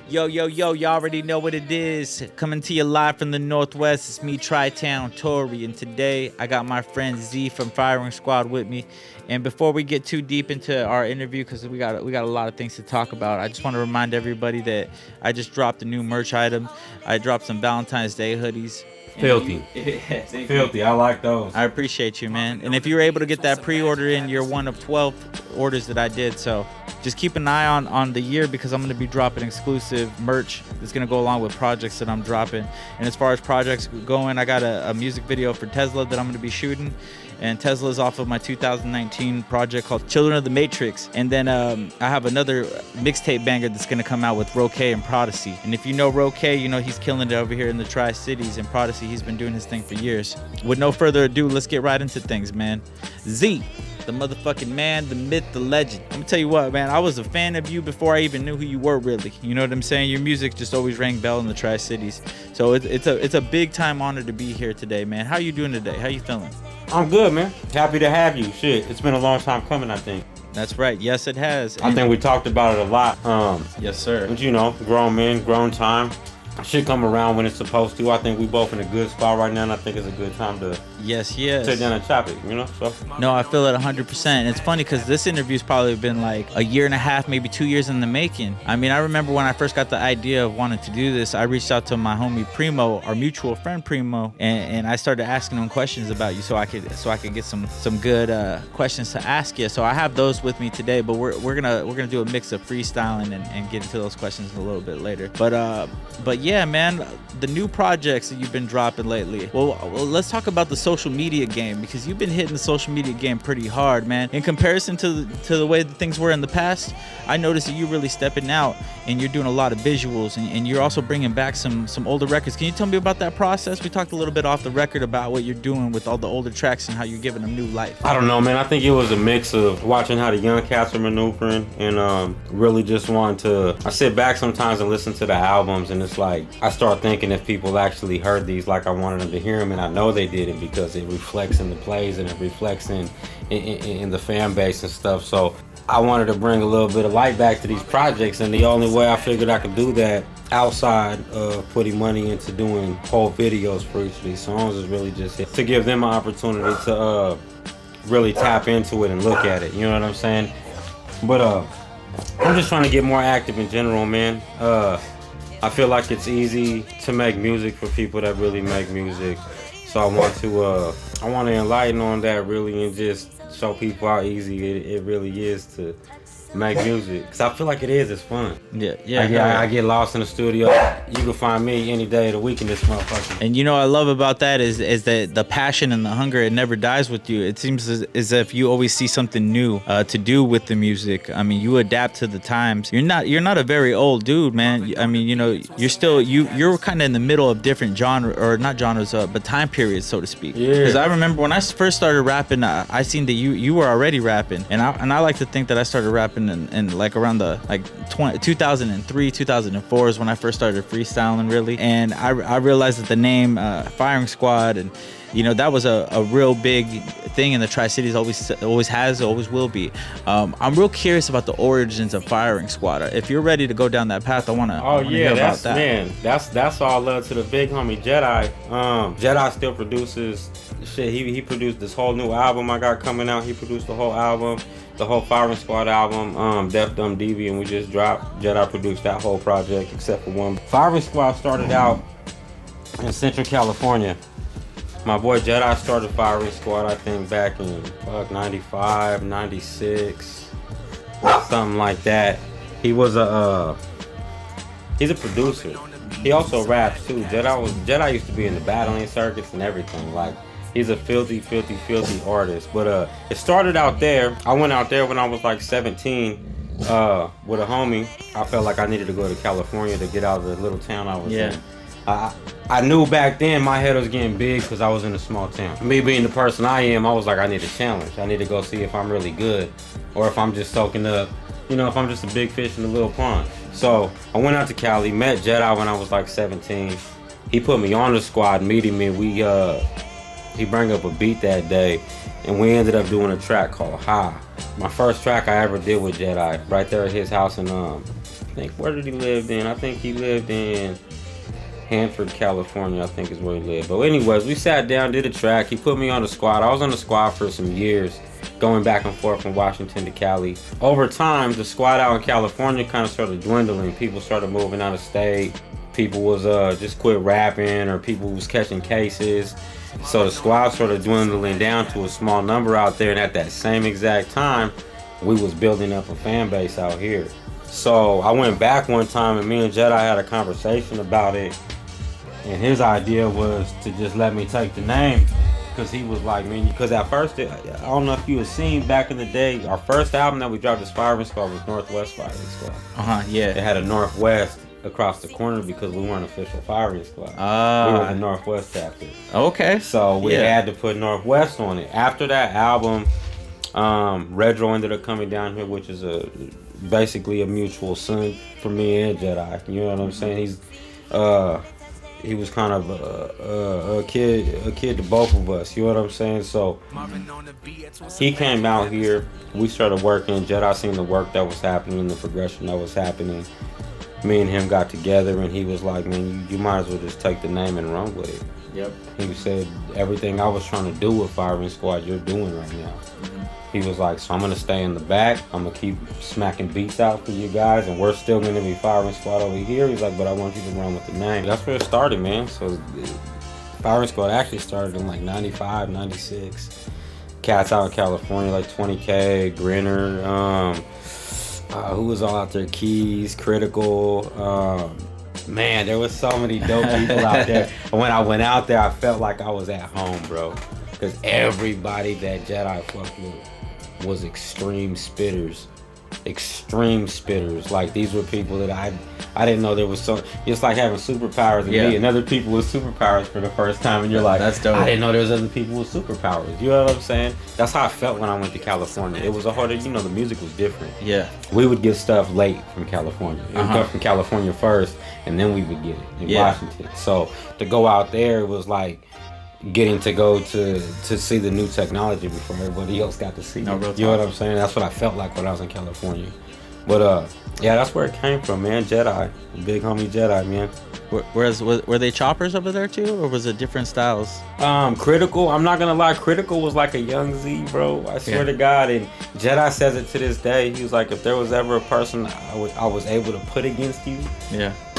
Yo, yo, yo, y'all already know what it is. Coming to you live from the Northwest. It's me, Tri-Town, Tory, and today I got my friend Z from Firing Squad with me. And before we get too deep into our interview, because we got a lot of things to talk about, I just want to remind everybody that I just dropped a new merch item. I dropped some Valentine's Day hoodies. Filthy. Filthy. I like those. I appreciate you, man. And if you were able to get that pre-order in, you're one of 12 orders that I did. So just keep an eye on the year, because I'm going to be dropping exclusive merch that's going to go along with projects that I'm dropping. And as far as projects going, I got a music video for Tesla that I'm going to be shooting. And Tesla is off of my 2019 project called Children of the Matrix. And then I have another mixtape banger that's going to come out with Roque and Prodigy. And if you know Roque, you know he's killing it over here in the Tri-Cities. And Prodigy, he's been doing his thing for years. With no further ado, let's get right into things, man. Z, the motherfucking man, the myth, the legend. Let me tell you what, man, I was a fan of you before I even knew who you were, really. You know what I'm saying? Your music just always rang bell in the Tri-Cities. So it's a big time honor to be here today, man. How you doing today? How you feeling? I'm good, man. Happy to have you. Shit, it's been a long time coming, I think. That's right. Yes, it has. I think we talked about it a lot. Yes, sir. But you know, grown men, grown time. Shit come around when it's supposed to. I think we both in a good spot right now, and I think it's a good time to yes sit down and chop it, you know? So no, I feel it 100%. And it's funny because this interview's probably been like a year and a half, maybe 2 years in the making. I mean, I remember when I first got the idea of wanting to do this, I reached out to my homie Primo, our mutual friend Primo, and I started asking him questions about you so I could get some good questions to ask you. So I have those with me today, but we're gonna do a mix of freestyling and get into those questions a little bit later. But yeah, man, the new projects that you've been dropping lately. Well, let's talk about the social media game, because you've been hitting the social media game pretty hard, man. In comparison to the way that things were in the past, I noticed that you're really stepping out and you're doing a lot of visuals, and you're also bringing back some older records. Can you tell me about that process? We talked a little bit off the record about what you're doing with all the older tracks and how you're giving them new life. I don't know, man. I think it was a mix of watching how the young cats are maneuvering and really just wanting to. I sit back sometimes and listen to the albums, and it's like I start thinking if people actually heard these like I wanted them to hear them, and I know they didn't, because it reflects in the plays and it reflects in the fan base and stuff. So I wanted to bring a little bit of light back to these projects, and the only way I figured I could do that outside of putting money into doing whole videos for each of these songs is really just to give them an opportunity to really tap into it and look at it. You know what I'm saying? But I'm just trying to get more active in general, man. I feel like it's easy to make music for people that really make music. So I want to enlighten on that, really, and just show people how easy it really is to make music. Because I feel like it's fun. Yeah. I get lost in the studio. You can find me any day of the week in this motherfucker. And you know what I love about that is that the passion and the hunger, it never dies with you. It seems as if you always see something new to do with the music. I mean, you adapt to the times. You're not a very old dude, man. I mean, you know, you're still you're kind of in the middle of different not genres, but time periods, so to speak. Yeah. Because I remember when I first started rapping, I seen that you were already rapping, and I like to think that I started rapping in like around the 2003, 2004 is when I first started freestyling, really. And I realized that the name Firing Squad, and you know, that was a real big thing in the Tri-Cities, always has, always will be. I'm real curious about the origins of Firing Squad. If you're ready to go down that path, I wanna hear about that. Man, that's all love to the big homie Jedi. Jedi still produces shit. He produced this whole new album I got coming out. He produced the whole album, the whole Firing Squad album, Def Dumb Deviant we just dropped. Jedi produced that whole project except for one. Firing Squad started out in Central California. My boy Jedi started Firing Squad, I think, back in 95, 96, something like that. He was he's a producer. He also raps too. Jedi used to be in the battling circuits and everything. Like, he's a filthy artist. But it started out there. I went out there when I was like 17 with a homie. I felt like I needed to go to California to get out of the little town I was in. I knew back then my head was getting big because I was in a small town. Me being the person I am, I was like, I need a challenge. I need to go see if I'm really good, or if I'm just soaking up, you know, if I'm just a big fish in a little pond. So I went out to Cali, met Jedi when I was like 17. He put me on the squad, meeting me. He bring up a beat that day, and we ended up doing a track called High. My first track I ever did with Jedi, right there at his house in I think, where did he live in? I think he lived in Hanford, California, I think is where he lived. But anyways, we sat down, did a track. He put me on the squad. I was on the squad for some years, going back and forth from Washington to Cali. Over time, the squad out in California kind of started dwindling. People started moving out of state. People was just quit rapping, or people was catching cases. So the squad started dwindling down to a small number out there. And at that same exact time, we was building up a fan base out here. So I went back one time, and me and Jedi had a conversation about it. And his idea was to just let me take the name, because he was like, man, because at first, I don't know if you had seen back in the day, our first album that we dropped as Firing Squad was Northwest Firing Squad. Yeah. It had a Northwest across the corner because we weren't official Firing Squad. We were the Northwest chapter. Okay. So we had to put Northwest on it. After that album, Retro ended up coming down here, which is basically a mutual son for me and Jedi. You know what I'm saying? He was kind of a kid to both of us. You know what I'm saying? So he came out here. We started working. Jedi seen the work that was happening, the progression that was happening. Me and him got together, and he was like, man, you might as well just take the name and run with it. Yep. He said, everything I was trying to do with Firing Squad, you're doing right now. Mm-hmm. He was like, so I'm going to stay in the back. I'm going to keep smacking beats out for you guys, and we're still going to be Firing Squad over here. He's like, but I want you to run with the name. That's where it started, man. So Firing Squad actually started in like 95, 96. Cats out in California, like 20K, Grinner, who was all out there? Keys, Critical. Man, there was so many dope people out there. And when I went out there, I felt like I was at home, bro. Because everybody that Jedi fucked with was extreme spitters. Like, these were people that I didn't know there was so. It's like having superpowers and me and other people with superpowers for the first time, and you're like, that's dope. I didn't know there was other people with superpowers. You know what I'm saying? That's how I felt when I went to California. It was a harder, the music was different. Yeah. We would get stuff late from California. It would come from California first, and then we would get it in Washington. So to go out there, it was like getting to go to see the new technology before everybody else got to see it. You know what I'm saying? That's what I felt like when I was in California. But that's where it came from, man. Jedi, big homie Jedi, man. Were they choppers over there too, or was it different styles? Critical, I'm not gonna lie, Critical was like a young Z, bro. I swear to God. And Jedi says it to this day. He was like, if there was ever a person I was able to put against you,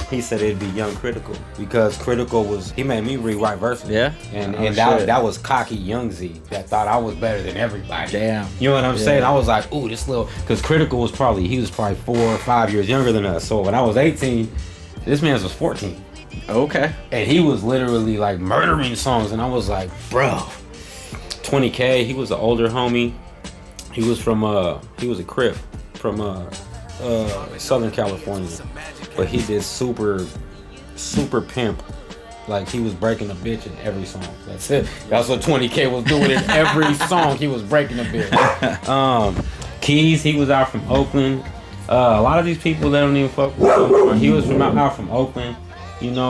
he said it'd be young Critical, because Critical he made me rewrite verses. Yeah. And that was cocky young Z that thought I was better than everybody. Damn. You know what I'm saying? I was like, ooh, this little, because Critical was probably 4 or 5 years younger than us. So when I was 18, this man was 14. Okay. And he was literally like murdering songs, and I was like, bro. 20K, he was an older homie. He was he was a Crip from Southern California. But he did super pimp. Like, he was breaking a bitch in every song. That's it. That's what 20K was doing in every song. He was breaking a bitch. Keys, he was out from Oakland. A lot of these people, they don't even fuck with him. He was out from Oakland,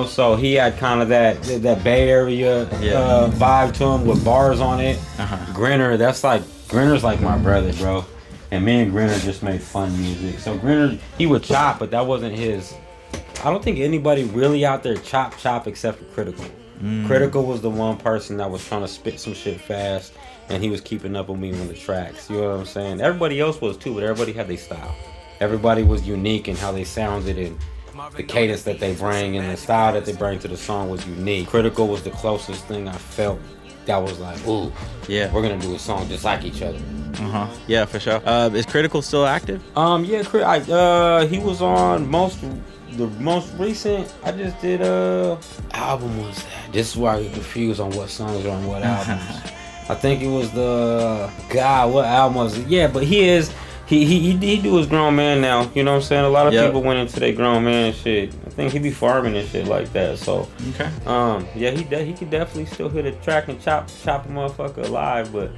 so he had kind of that Bay Area vibe to him with bars on it. Grinner's like my brother, bro. And me and Grinner just made fun music. So Grinner, he would chop, but that wasn't his. I don't think anybody really out there chop except for Critical. Critical was the one person that was trying to spit some shit fast, and he was keeping up with me on the tracks. You know what I'm saying? Everybody else was too, but everybody had their style. Everybody was unique in how they sounded, and the cadence that they bring and the style that they bring to the song was unique. Critical was the closest thing I felt that was like, ooh, yeah, we're gonna do a song just like each other. Yeah, for sure. Is Critical still active? He was on the most recent. I just did album was that. This is where I get confused on what songs are on what albums. I think it was what album was it? Yeah, but he do his grown man now. You know what I'm saying? A lot of people went into their grown man shit. I think he be farming and shit like that. So he could definitely still hit a track and chop a motherfucker alive, but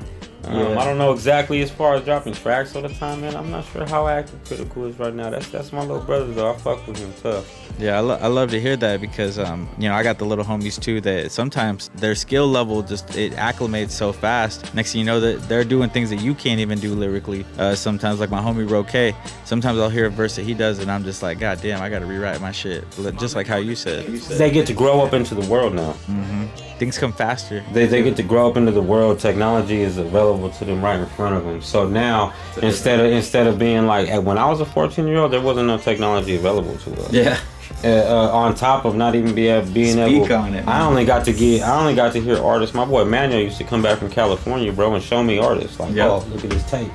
I don't know exactly as far as dropping tracks all the time, man. I'm not sure how active Critical is right now. That's my little brother though. I fuck with him tough. Yeah, I love to hear that because I got the little homies too that sometimes their skill level just it acclimates so fast. Next thing you know that they're doing things that you can't even do lyrically. Sometimes like my homie Roque, sometimes I'll hear a verse that he does and I'm just like, God damn, I got to rewrite my shit. Just like how you said. They get to grow up into the world now. Things come faster. They get to grow up into the world. Technology is available to them right in front of them. So now, instead of being like, when I was a 14-year-old, there wasn't no technology available to us. Yeah. On top of not even being able, on it, I only got to hear artists. My boy Manuel used to come back from California, bro, and show me artists. Like, oh, look at this tape.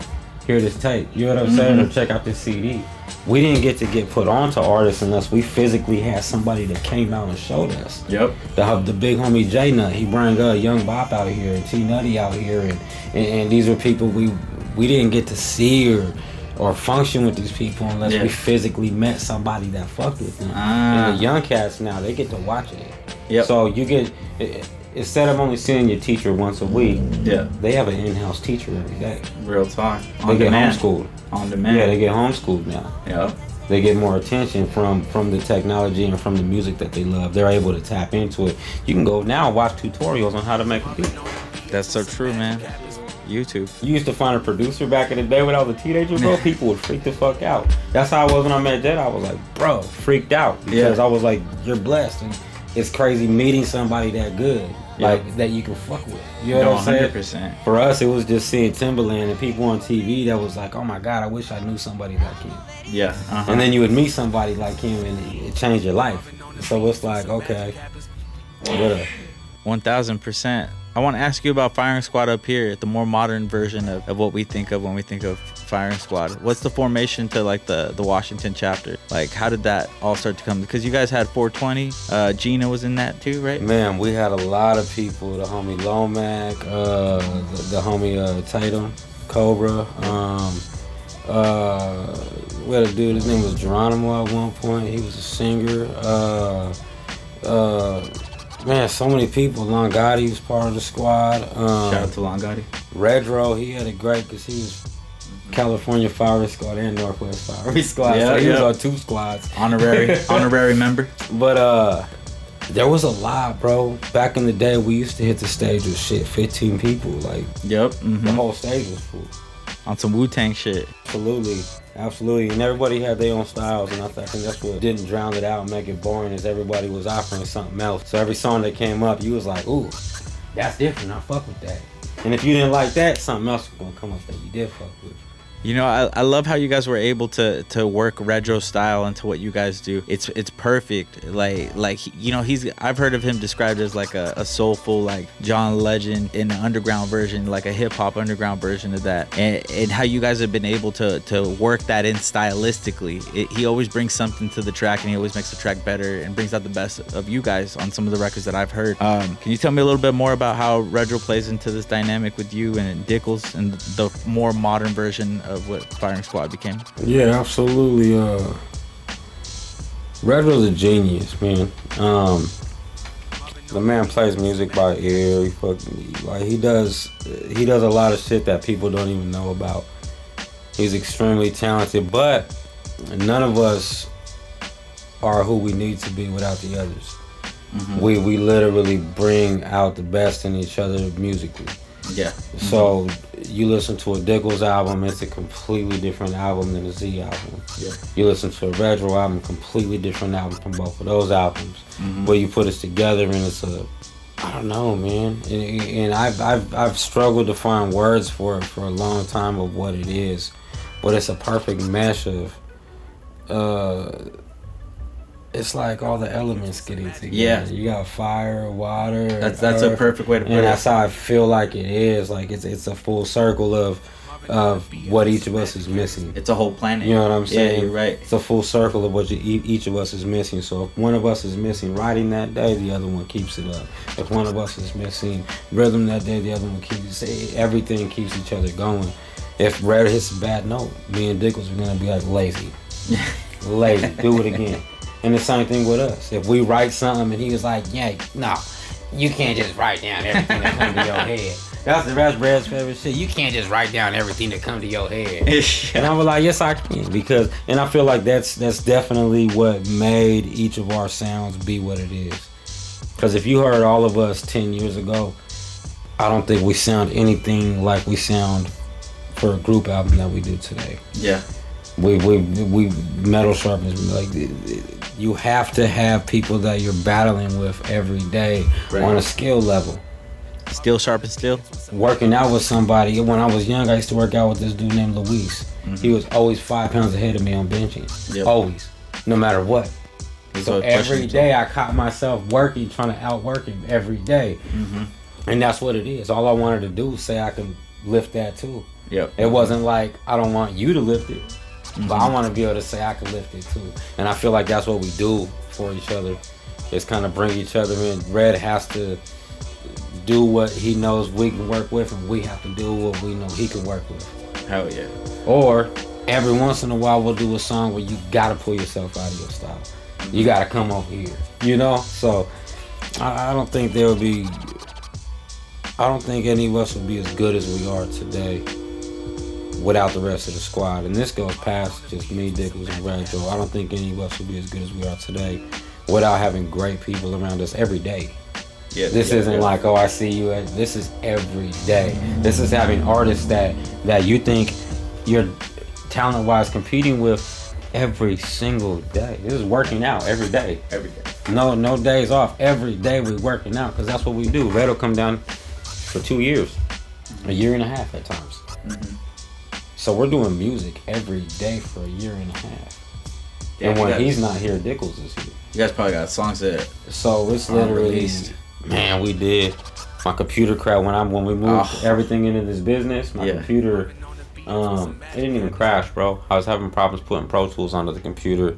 Hear this tape. You know what I'm saying? Or check out this CD. We didn't get put onto artists unless we physically had somebody that came out and showed us. Yep. The big homie J Nut, he brought Young Bop out here and T Nutty out here, and these are people we didn't get to see or function with these people unless we physically met somebody that fucked with them. And the young cats now, they get to watch it. Yep. So you get, instead of only seeing your teacher once a week, they have an in-house teacher every day. Real time. They get homeschooled. On demand. Yeah, they get homeschooled now. Yeah. They get more attention from the technology and from the music that they love. They're able to tap into it. You can go now and watch tutorials on how to make a beat. That's so true, man. YouTube. You used to find a producer back in the day when I was a teenager, bro. People would freak the fuck out. That's how I was when I met Jedi. I was like, bro, freaked out because I was like, you're blessed, and it's crazy meeting somebody that good, like that you can fuck with. You know what I'm saying? 100%. For us, it was just seeing Timberland and people on TV that was like, oh my God, I wish I knew somebody like him. Yeah. And then you would meet somebody like him, and it changed your life. So it's like, okay, whatever. 1000%. I want to ask you about Firing Squad up here, the more modern version of what we think of when we think of Firing Squad. What's the formation to like the Washington chapter? Like, how did that all start to come? Because you guys had 420. Gina was in that too, right? Man, we had a lot of people. The homie Lomac, the homie Tatum, Cobra. We had a dude, his name was Geronimo at one point. He was a singer. Man, so many people. Longotti was part of the squad. Shout out to Longotti. Redro, he had it great because he was California Firing Squad and Northwest Firing Squad. So he was on two squads. Honorary member. But there was a lot, bro. Back in the day, we used to hit the stage with 15 people. Like, the whole stage was full. On some Wu-Tang shit. Absolutely. And everybody had their own styles, and I think that's what didn't drown it out and make it boring, is everybody was offering something else. So every song that came up, you was like, ooh, that's different, I fuck with that. And if you didn't like that, something else was gonna come up that you did fuck with. You know, I love how you guys were able to work retro style into what you guys do. It's perfect. Like I've heard of him described as like a soulful, like John Legend in an underground version, like a hip hop underground version of that. And how you guys have been able to work that in stylistically. He always brings something to the track, and he always makes the track better and brings out the best of you guys on some of the records that I've heard. Can you tell me a little bit more about how retro plays into this dynamic with you and Dickles and the more modern version of what Firing Squad became? Yeah, absolutely. Redro's a genius, man. The man plays music by ear. He does a lot of shit that people don't even know about. He's extremely talented, but none of us are who we need to be without the others. We literally bring out the best in each other musically. Yeah. So you listen to a Dickles album, it's a completely different album than a Z album. Yeah. You listen to a Retro album, completely different album from both of those albums. But you put us together, and it's I don't know, man. And I've struggled to find words for it for a long time of what it is, but it's a perfect mesh of. It's like all the elements getting together. Yeah. You got fire, water. That's a perfect way to put it. And that's how I feel like it is. Like it's a full circle of what each of us is missing. It's a whole planet. You know what I'm saying? Yeah, you're right. It's a full circle of what each of us is missing. So if one of us is missing writing that day, the other one keeps it up. If one of us is missing rhythm that day, the other one keeps it. Everything keeps each other going. If Red hits a bad note, me and Dickles are gonna be like lazy. Lazy. Do it again. And the same thing with us. If we write something and he was like, yeah, no, you can't just write down everything that comes to your head. That's Red's favorite shit. You can't just write down everything that come to your head. And I was like, yes, I can, and I feel like that's definitely what made each of our sounds be what it is. Because if you heard all of us 10 years ago, I don't think we sound anything like we sound for a group album that we do today. Yeah. We metal sharpness, like you have to have people that you're battling with every day on a skill level. Steel sharpen steel. Working out with somebody. When I was young, I used to work out with this dude named Luis. He was always 5 pounds ahead of me on benching. Yep. Always, no matter what. So every day I caught myself working, trying to outwork him every day. And that's what it is. All I wanted to do was say I could lift that too. Yep. It wasn't like I don't want you to lift it, but I want to be able to say I can lift it too. And I feel like that's what we do for each other. Is kind of bring each other in. Red has to do what he knows we can work with, and we have to do what we know he can work with. Hell yeah. Or every once in a while we'll do a song where you gotta pull yourself out of your style. You gotta come over here, you know? So I don't think there would be, I don't think any of us would be as good as we are today without the rest of the squad. And this goes past just me, Dickles, and Red Joe. I don't think any of us would be as good as we are today without having great people around us every day. Yeah, this isn't like, oh, I see you at, this is every day. This is having artists that you think you're talent-wise competing with every single day. This is working out every day. Every day. No days off. Every day we're working out because that's what we do. Red will come down for 2 years, a year and a half at times. So we're doing music every day for a year and a half. And when he's not here, Dickles is here. You guys probably got songs that so it's literally released. Man, we did. My computer crashed when we moved everything into this business. My computer, it didn't even crash, bro. I was having problems putting Pro Tools onto the computer,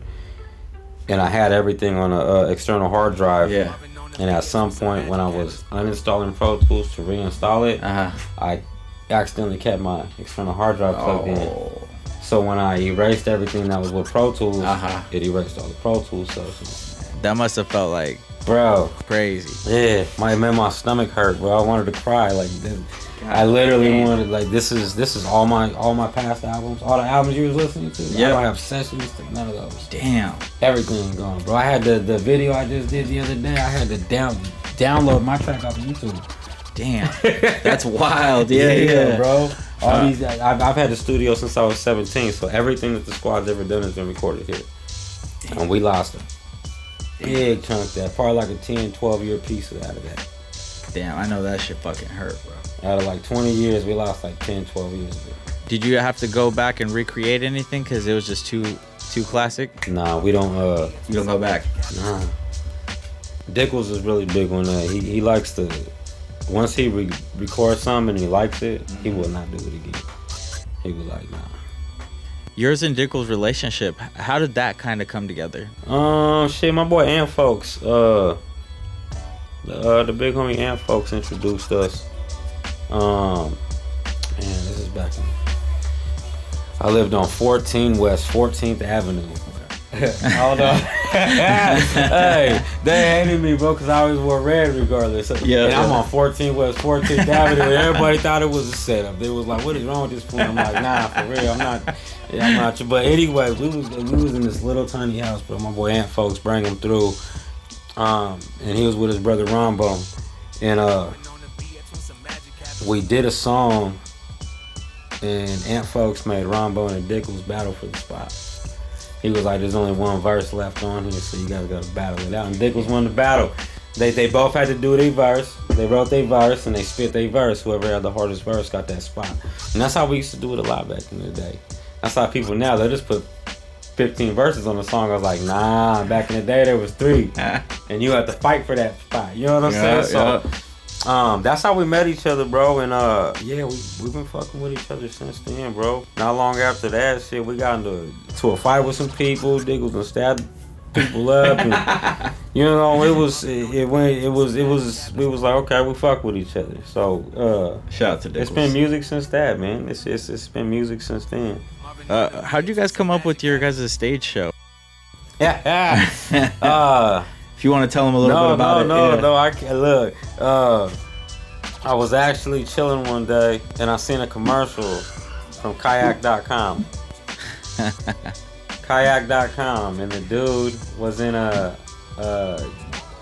and I had everything on a external hard drive. Yeah. And at some point, when I was uninstalling Pro Tools to reinstall it, I accidentally kept my external hard drive plugged in. So when I erased everything that was with Pro Tools, it erased all the Pro Tools stuff. That must have felt like, bro, crazy. Yeah, my stomach hurt, bro. I wanted to cry. Like, I literally wanted, like, this is all my past albums, all the albums you was listening to. I don't have sessions to none of those. Damn, everything gone, bro. I had the video I just did the other day. I had to download my track off of YouTube. Damn, that's wild. Yeah, bro. All these, I've had the studio since I was 17, so everything that the squad's ever done has been recorded here. Damn. And we lost a big chunk of that, probably like a 10, 12-year piece out of that. Damn, I know that shit fucking hurt, bro. Out of like 20 years, we lost like 10, 12 years of it. Did you have to go back and recreate anything because it was just too classic? Nah, we don't. You don't go back? Nah. Dickles is really big on that. He likes to. Once he records something and he likes it, he will not do it again. He was like, nah. Yours and Dickles' relationship, how did that kind of come together? Shit, my boy Ant Folks, the big homie Ant Folks introduced us. Man, this is back in. I lived on 14 West 14th Avenue. Hold on. Hey, they hated me, bro, because I always wore red regardless. Yeah, and I'm on 14 West 14th Avenue, and everybody thought it was a setup. They was like, "What is wrong with this fool?" I'm like, "Nah, for real, I'm not." Yeah, I'm not. But anyway, we was in this little tiny house, bro. My boy Ant Folks bring him through, and he was with his brother Rombo, and we did a song, and Ant Folks made Rombo and Dickles battle for the spot. He was like, there's only one verse left on here, so you guys gotta battle it out. And Dickles won the battle. They both had to do their verse. They wrote their verse and they spit their verse. Whoever had the hardest verse got that spot. And that's how we used to do it a lot back in the day. That's how people now, they just put 15 verses on the song. I was like, nah, back in the day there was 3. And you had to fight for that spot. You know what I'm saying? So that's how we met each other, bro. And we've been fucking with each other since then, bro. Not long after that shit, we got into a fight with some people. Diggles and stabbed people up, and you know, we was like, okay, we fuck with each other. So shout out to Dickles. It's been music since that, man. It's been music since then. How'd you guys come up with your guys' stage show? Yeah. If you want to tell them a little bit about it. No, I can't. Look, I was actually chilling one day and I seen a commercial from kayak.com. Kayak.com, and the dude was in a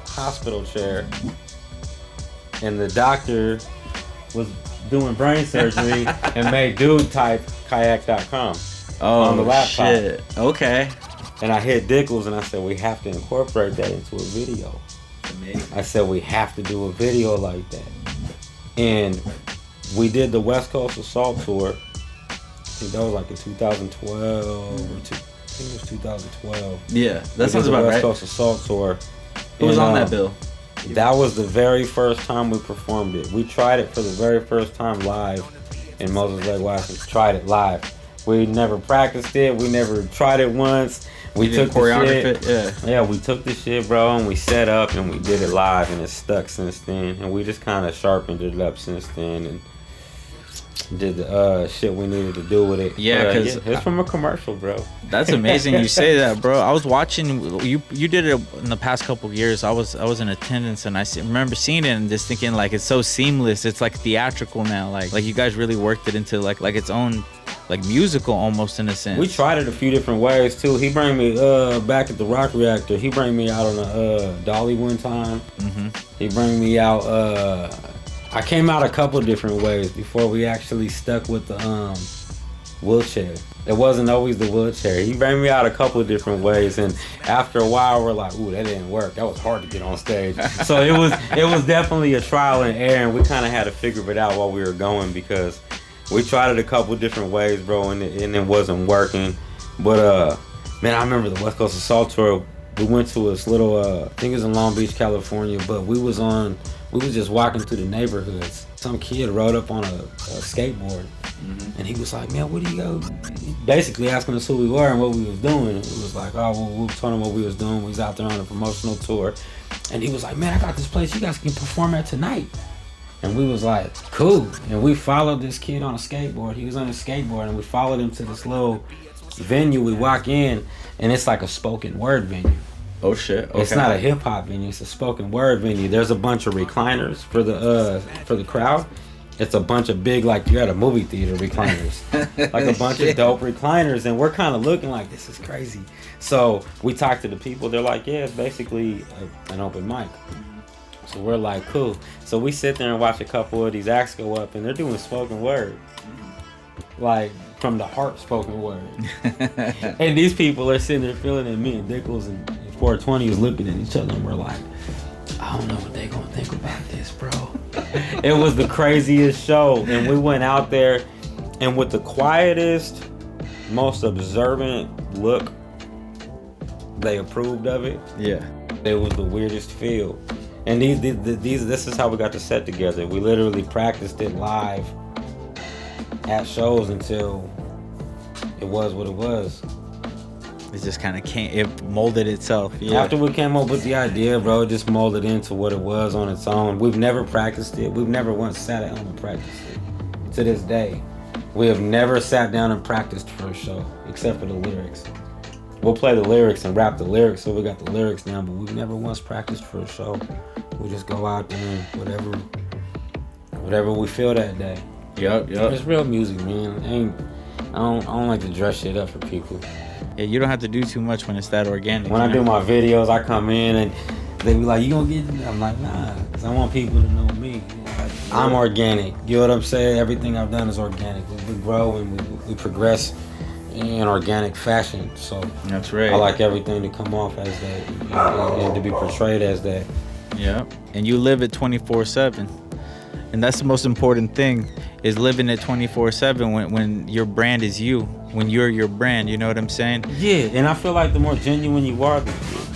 hospital chair, and the doctor was doing brain surgery and made dude type kayak.com on the laptop. Shit. Okay. And I hit Dickles and I said, we have to incorporate that into a video. Amazing. I said, we have to do a video like that. And we did the West Coast Assault Tour. I think that was like in 2012 or I think it was 2012. Yeah, that sounds about right. West Coast Assault Tour. Who was on that bill? That was the very first time we performed it. We tried it for the very first time live in Moses Lake, Washington. Tried it live. We never practiced it. We never tried it once. We took the shit. Yeah, we took the shit, bro, and we set up and we did it live, and it's stuck since then. And we just kind of sharpened it up since then and did the shit we needed to do with it. Yeah, because it's from a commercial, bro. That's amazing you say that, bro. I was watching you did it in the past couple of years. I was in attendance, and remember seeing it and just thinking like it's so seamless. It's like theatrical now. Like you guys really worked it into like its own like musical almost in a sense. We tried it a few different ways too. He bring me back at the Rock Reactor. He bring me out on a dolly one time. Mm-hmm. He bring me out. I came out a couple different ways before we actually stuck with the wheelchair. It wasn't always the wheelchair. He bring me out a couple of different ways, and after a while, we're like, "Ooh, that didn't work. That was hard to get on stage." So it was definitely a trial and error, and we kind of had to figure it out while we were going because we tried it a couple different ways, bro, and it wasn't working. But man, I remember the West Coast Assault Tour. We went to this little, I think it was in Long Beach, California, but we was just walking through the neighborhoods. Some kid rode up on a skateboard, and he was like, "Man, where do you go?" Basically asking us who we were and what we was doing. And we was like, "Oh, well, we told him what we was doing. We was out there on a promotional tour." And he was like, "Man, I got this place you guys can perform at tonight." And we was like, "Cool." And we followed this kid on a skateboard. He was on a skateboard, and we followed him to this little venue. We walk in, and it's like a spoken word venue. Oh shit! Okay. It's not a hip hop venue. It's a spoken word venue. There's a bunch of recliners for the crowd. It's a bunch of big, like you're at a movie theater recliners, like a bunch of dope recliners, and we're kind of looking like this is crazy. So we talked to the people. They're like, "Yeah, it's basically an open mic." So we're like, "Cool." So we sit there and watch a couple of these acts go up, and they're doing spoken word, like from the heart spoken word. And these people are sitting there feeling it. Me and Dickles and 420 was looking at each other, and we're like, "I don't know what they gonna think about this, bro." It was the craziest show, and we went out there, and with the quietest, most observant look, they approved of it. Yeah, it was the weirdest feel. And this is how we got the set together. We literally practiced it live at shows until it was what it was. It just kind of it molded itself. Yeah. After we came up with the idea, bro, it just molded into what it was on its own. We've never practiced it. We've never once sat at home and practiced it. To this day, we have never sat down and practiced for a show, except for the lyrics. We'll play the lyrics and rap the lyrics, so we got the lyrics down, but we've never once practiced for a show. We just go out there and whatever we feel that day. Yep. It's real music, man. I don't like to dress shit up for people. Yeah, you don't have to do too much when it's that organic. When I do my videos, I come in and they be like, "You gonna get it?" I'm like, "Nah," because I want people to know me. I'm organic. You know what I'm saying? Everything I've done is organic. We grow and we progress in organic fashion. So that's right. I like everything to come off as that and to be portrayed as that. Yeah, and you live it 24/7, and that's the most important thing, is living it 24/7 when your brand is you, when you're your brand. You know what I'm saying? Yeah, and I feel like the more genuine you are,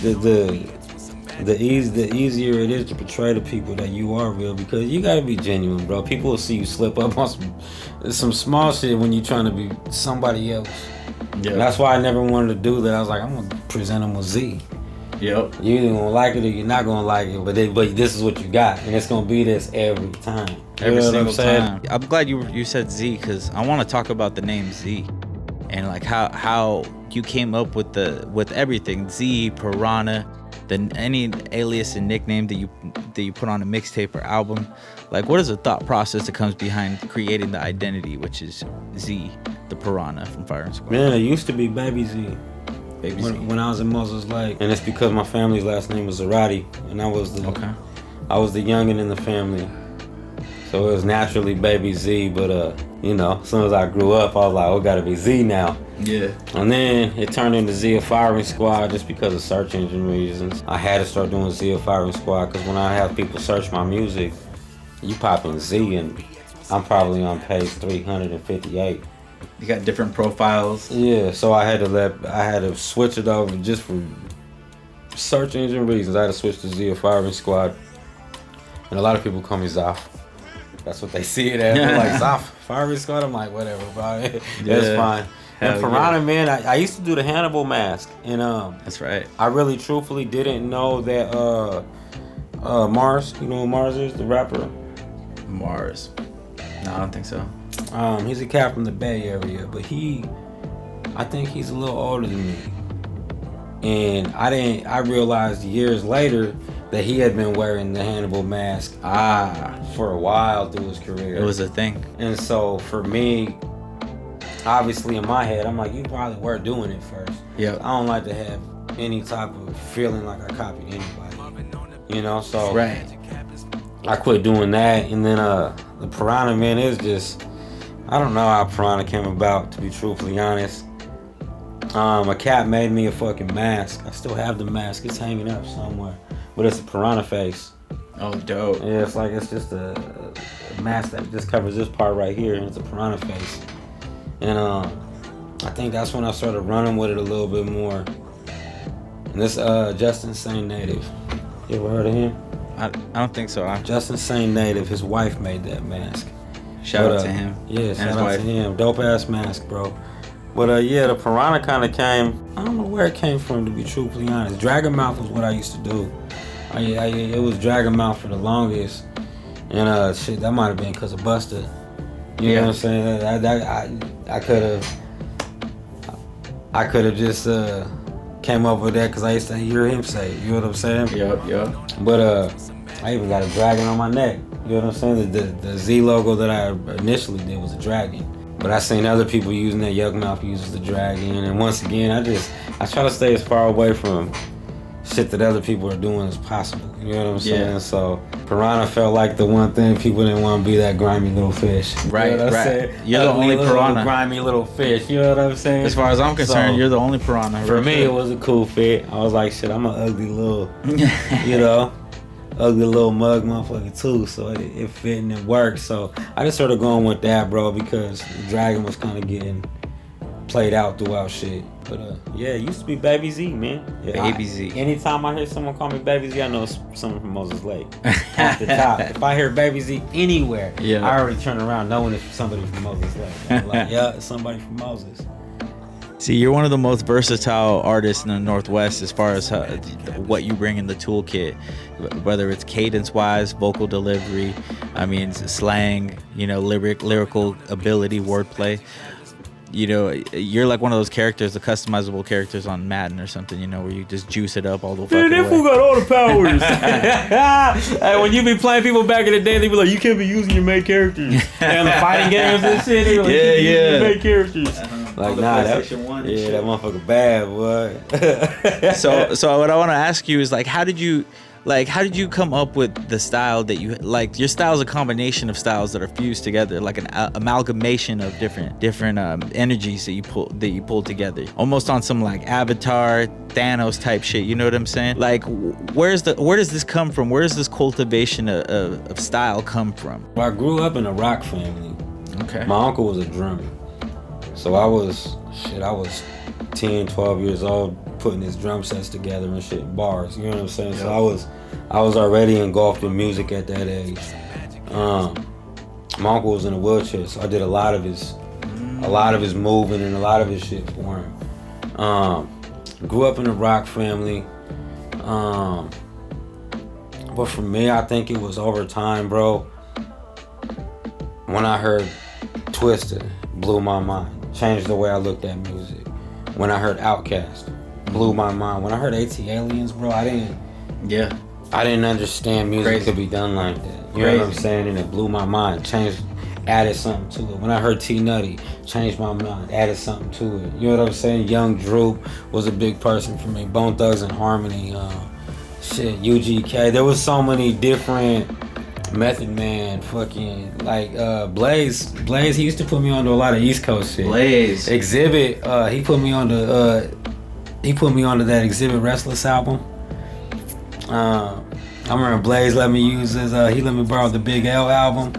the easier it is to portray to people that you are real, because you gotta be genuine, bro. People will see you slip up on some small shit when you're trying to be somebody else. Yeah. And that's why I never wanted to do that. I was like, I'm gonna present them with Z. Yep. You either gonna like it or you're not gonna like it, but this is what you got, and it's gonna be this every time. Every single time. I'm glad you said Z, because I want to talk about the name Z, and like how you came up with everything. Z, Piranha, then any alias and nickname that you put on a mixtape or album, like what is the thought process that comes behind creating the identity, which is Z, the Piranha from Firing Squad? Man, it used to be Baby Z. Baby Z. When I was in Moses Lake, and it's because my family's last name was Zarati, and I was the youngin' in the family, so it was naturally Baby Z. But you know, as soon as I grew up, I was like, oh, it gotta be Z now. Yeah. And then it turned into Z Firing Squad just because of search engine reasons. I had to start doing Z Firing Squad because when I have people search my music, you pop in Z and I'm probably on page 358. You got different profiles. Yeah, so I had to switch it over just for search engine reasons. I had to switch to Z Firing Squad. And a lot of people call me Zaf. That's what they see it as. They're like, Zaf, Firing Squad? I'm like, whatever, bro. That's fine. And Piranha, man, I used to do the Hannibal mask. And that's right. I really truthfully didn't know that Mars, you know who Mars is, the rapper? Mars. No, I don't think so. He's a cat from the Bay Area, but I think he's a little older than me. And I realized years later that he had been wearing the Hannibal mask for a while through his career. It was a thing. And so for me, obviously in my head, I'm like, you probably were doing it first. Yeah. I don't like to have any type of feeling like I copied anybody. You know, so right. I quit doing that, and then the Piranha, man, is just, I don't know how Piranha came about, to be truthfully honest. A cat made me a fucking mask. I still have the mask. It's hanging up somewhere. But it's a Piranha face. Oh, dope. Yeah, it's just a mask that just covers this part right here, and it's a Piranha face. And I think that's when I started running with it a little bit more. And this Justin Saint Native. You ever heard of him? I don't think so. Justin Saint Native, his wife made that mask. Shout out to him. Yeah, shout out to him. Dope ass mask, bro. But yeah, the Piranha kind of came, I don't know where it came from, to be truthfully honest. Dragon Mouth was what I used to do. It was Dragon Mouth for the longest. And shit, that might have been because of Busta. You know what I'm saying? I could have just came up with that because I used to hear him say it. You know what I'm saying? Yep. But I even got a dragon on my neck. You know what I'm saying? The Z logo that I initially did was a dragon. But I seen other people using that. Young Mouth uses the dragon. And once again, I try to stay as far away from shit that other people are doing as possible. You know what I'm saying? Yeah. So Piranha felt like the one thing people didn't want to be, that grimy little fish. Right, you know what I'm right. saying? You're the only Piranha. Grimy little fish. You know what I'm saying? As far as I'm concerned, you're the only Piranha. For me, it was a cool fit. I was like, shit, I'm an ugly little, ugly little mug motherfucker too. So it fit and it worked. So I just started going with that, bro, because the dragon was kind of getting played out throughout shit. But yeah, it used to be Baby Z, man. Yeah, Baby Z. Anytime I hear someone call me Baby Z, I know it's someone from Moses Lake. Off the top. If I hear Baby Z anywhere, I already turn around knowing it's somebody from Moses Lake. I'm like, yeah, it's somebody from Moses. See, you're one of the most versatile artists in the Northwest as far as what you bring in the toolkit, whether it's cadence-wise, vocal delivery, slang, lyrical ability, wordplay. You're like one of those characters, the customizable characters on Madden or something, where you just juice it up all the fucking way. That fool got all the powers. Hey, when you be playing people back in the day, they be like, you can't be using your main characters. And the fighting games and shit, they be like, you can't be using your main characters. Like, nah, that motherfucker bad, boy. So what I want to ask you is, how did you come up with the style that you like? Your style is a combination of styles that are fused together, like an amalgamation of different energies that you pull together, almost on some like Avatar, Thanos type shit. You know what I'm saying? Like, where does this come from? Where does this cultivation of style come from? Well, I grew up in a rock family. Okay. My uncle was a drummer, so I was 10, 12 years old, putting his drum sets together and shit, bars, you know what I'm saying? Yep. So I was already engulfed in music at that age. My uncle was in a wheelchair, so I did a lot of his moving and a lot of his shit for him. Grew up in a rock family. But for me, I think it was over time, bro. When I heard Twisted, blew my mind. Changed the way I looked at music. When I heard Outkast, blew blew my mind. When I heard AT Aliens, bro, I didn't understand music could be done like that. You know what I'm saying? And it blew my mind. Added something to it. When I heard T Nutty, changed my mind, added something to it. You know what I'm saying? Young Droop was a big person for me. Bone Thugs and Harmony, UGK. There was so many different Method Man, fucking like Blaze. He used to put me onto a lot of East Coast shit. Blaze. Exhibit. He put me onto that Exhibit Restless album. I remember Blaze let me use his. He let me borrow the Big L album.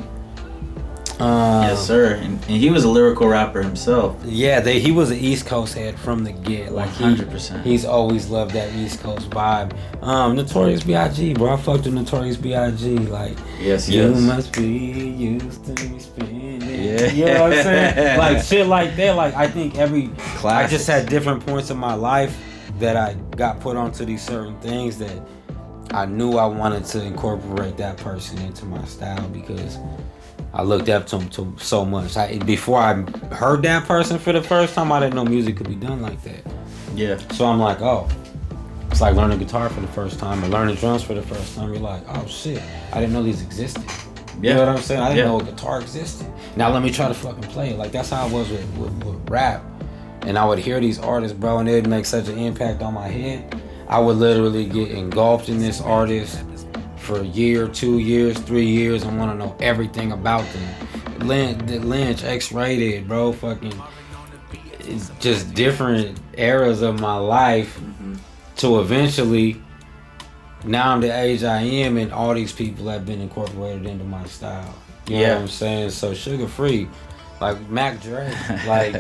Yes, sir. And he was a lyrical rapper himself. Yeah, he was an East Coast head from the get. Like 100%. He's always loved that East Coast vibe. Notorious B.I.G., bro. I fucked with Notorious B.I.G. Like, you must be used to me spending. Yeah. You know what I'm saying? Like shit like that. Like I think I just had different points in my life that I got put onto these certain things that I knew I wanted to incorporate that person into my style because I looked up to him so much. Before I heard that person for the first time, I didn't know music could be done like that. Yeah. So I'm like, oh, it's like learning guitar for the first time or learning drums for the first time. You're like, oh shit, I didn't know these existed. You know what I'm saying? I didn't know a guitar existed. Now let me try to fucking play it. Like that's how I was with rap. And I would hear these artists, bro, and it'd make such an impact on my head. I would literally get engulfed in this artist for a year, 2 years, 3 years. I want to know everything about them. Lynch, X-Rated, bro, fucking, it's just different eras of my life to eventually, now I'm the age I am and all these people have been incorporated into my style. You know what I'm saying? So Sugar Free, like Mac Dre, like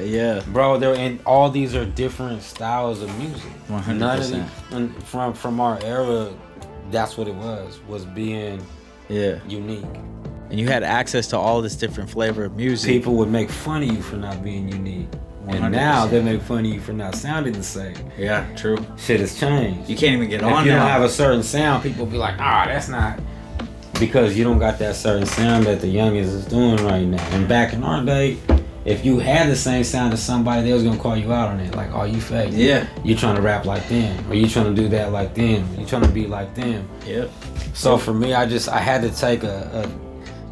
bro, and all these are different styles of music. 100%. None of them, from our era, that's what it was being unique. And you had access to all this different flavor of music. People would make fun of you for not being unique. 100%. And now they make fun of you for not sounding the same. Yeah, true. Shit has changed. You can't even get on now. If you don't have a certain sound, people be like, that's not. Because you don't got that certain sound that the youngest is doing right now. And back in our day, if you had the same sound as somebody, they was gonna call you out on it. Like, oh, you fake. Yeah. You trying to rap like them. Or you trying to do that like them. You trying to be like them. Yep. So for me, I had to take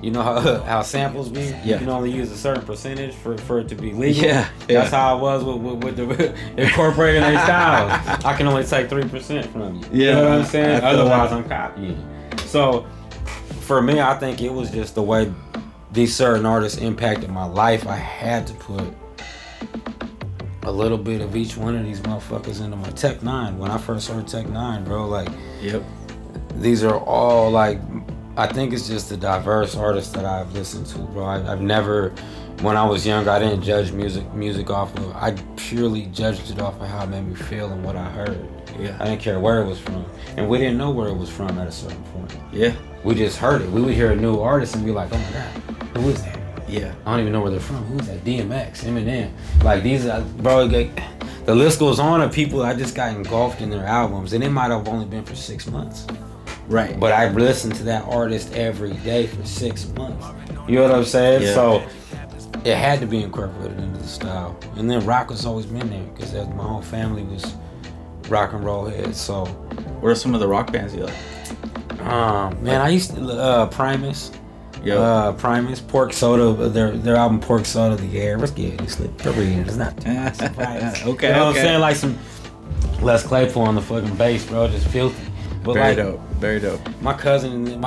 you know how samples be? You can only use a certain percentage for it to be legal. Yeah. That's how I was with the incorporating their styles. I can only take 3% from you. You know what I'm saying? Otherwise, I'm copying. So for me, I think it was just the way these certain artists impacted my life. I had to put a little bit of each one of these motherfuckers into my Tech 9. When I first heard Tech 9, bro, like, these are all like, I think it's just the diverse artists that I've listened to, bro. I've never, when I was young, I didn't judge music off of, I purely judged it off of how it made me feel and what I heard. Yeah. I didn't care where it was from. And we didn't know where it was from at a certain point. Yeah. We just heard it. We would hear a new artist and be like, oh my God, who is that? Yeah. I don't even know where they're from. Who's that? DMX, Eminem. Like these are, bro, the list goes on of people I just got engulfed in their albums. And it might have only been for 6 months. Right. But I listened to that artist every day for 6 months. You know what I'm saying? Yeah. So it had to be incorporated into the style. And then rock has always been there because my whole family was rock and roll heads. So what are some of the rock bands you like? Man, I used to Primus. Primus, Pork Soda, their album Pork Soda, The Air. Let's get it. It's not too much. Okay. You know what I'm saying? Like some Les Claypool on the fucking bass, bro, just filthy. But very dope. My cousin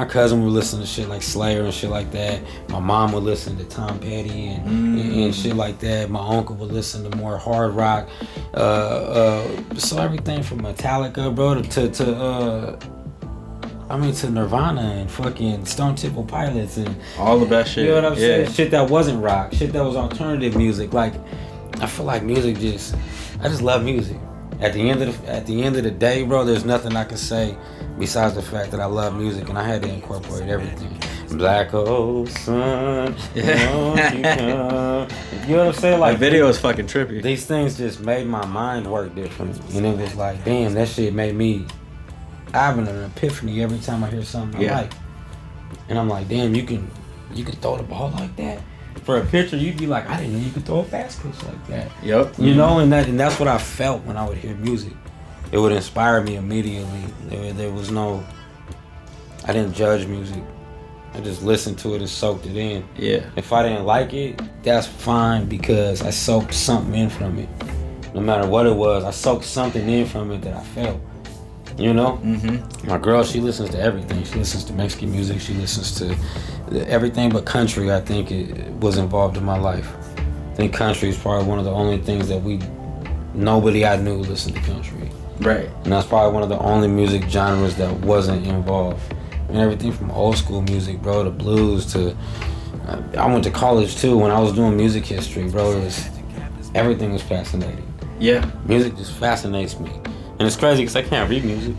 would listen to shit like Slayer and shit like that. My mom would listen to Tom Petty and shit like that. My uncle would listen to more hard rock. So everything from Metallica, bro, to Nirvana and fucking Stone Temple Pilots and all the best shit. You know what I'm saying? Shit that wasn't rock. Shit that was alternative music. Like, I feel like music I just love music. At the end of the day, bro, there's nothing I can say besides the fact that I love music, and I had to incorporate everything. Black hole sun, won't you come? You know what I'm saying? Like, the video is fucking trippy. These things just made my mind work different, and it was like, damn, that shit made me. I have an epiphany every time I hear something I like, and I'm like, damn, you can throw the ball like that. For a pitcher, you'd be like, I didn't know you could throw a fast pitch like that. Yep. You know, and that's what I felt when I would hear music. it would inspire me immediately. There was no, I didn't judge music. I just listened to it and soaked it in. Yeah. If I didn't like it, that's fine because I soaked something in from it. No matter what it was, I soaked something in from it that I felt. You know? Mm-hmm. My girl, she listens to everything. She listens to Mexican music. She listens to everything but country, I think, it was involved in my life. I think country is probably one of the only things that nobody I knew listened to country. Right. And that's probably one of the only music genres that wasn't involved. And everything from old school music, bro, to blues to... I went to college, too. When I was doing music history, bro, everything was fascinating. Yeah. Music just fascinates me. And it's crazy because I can't read music.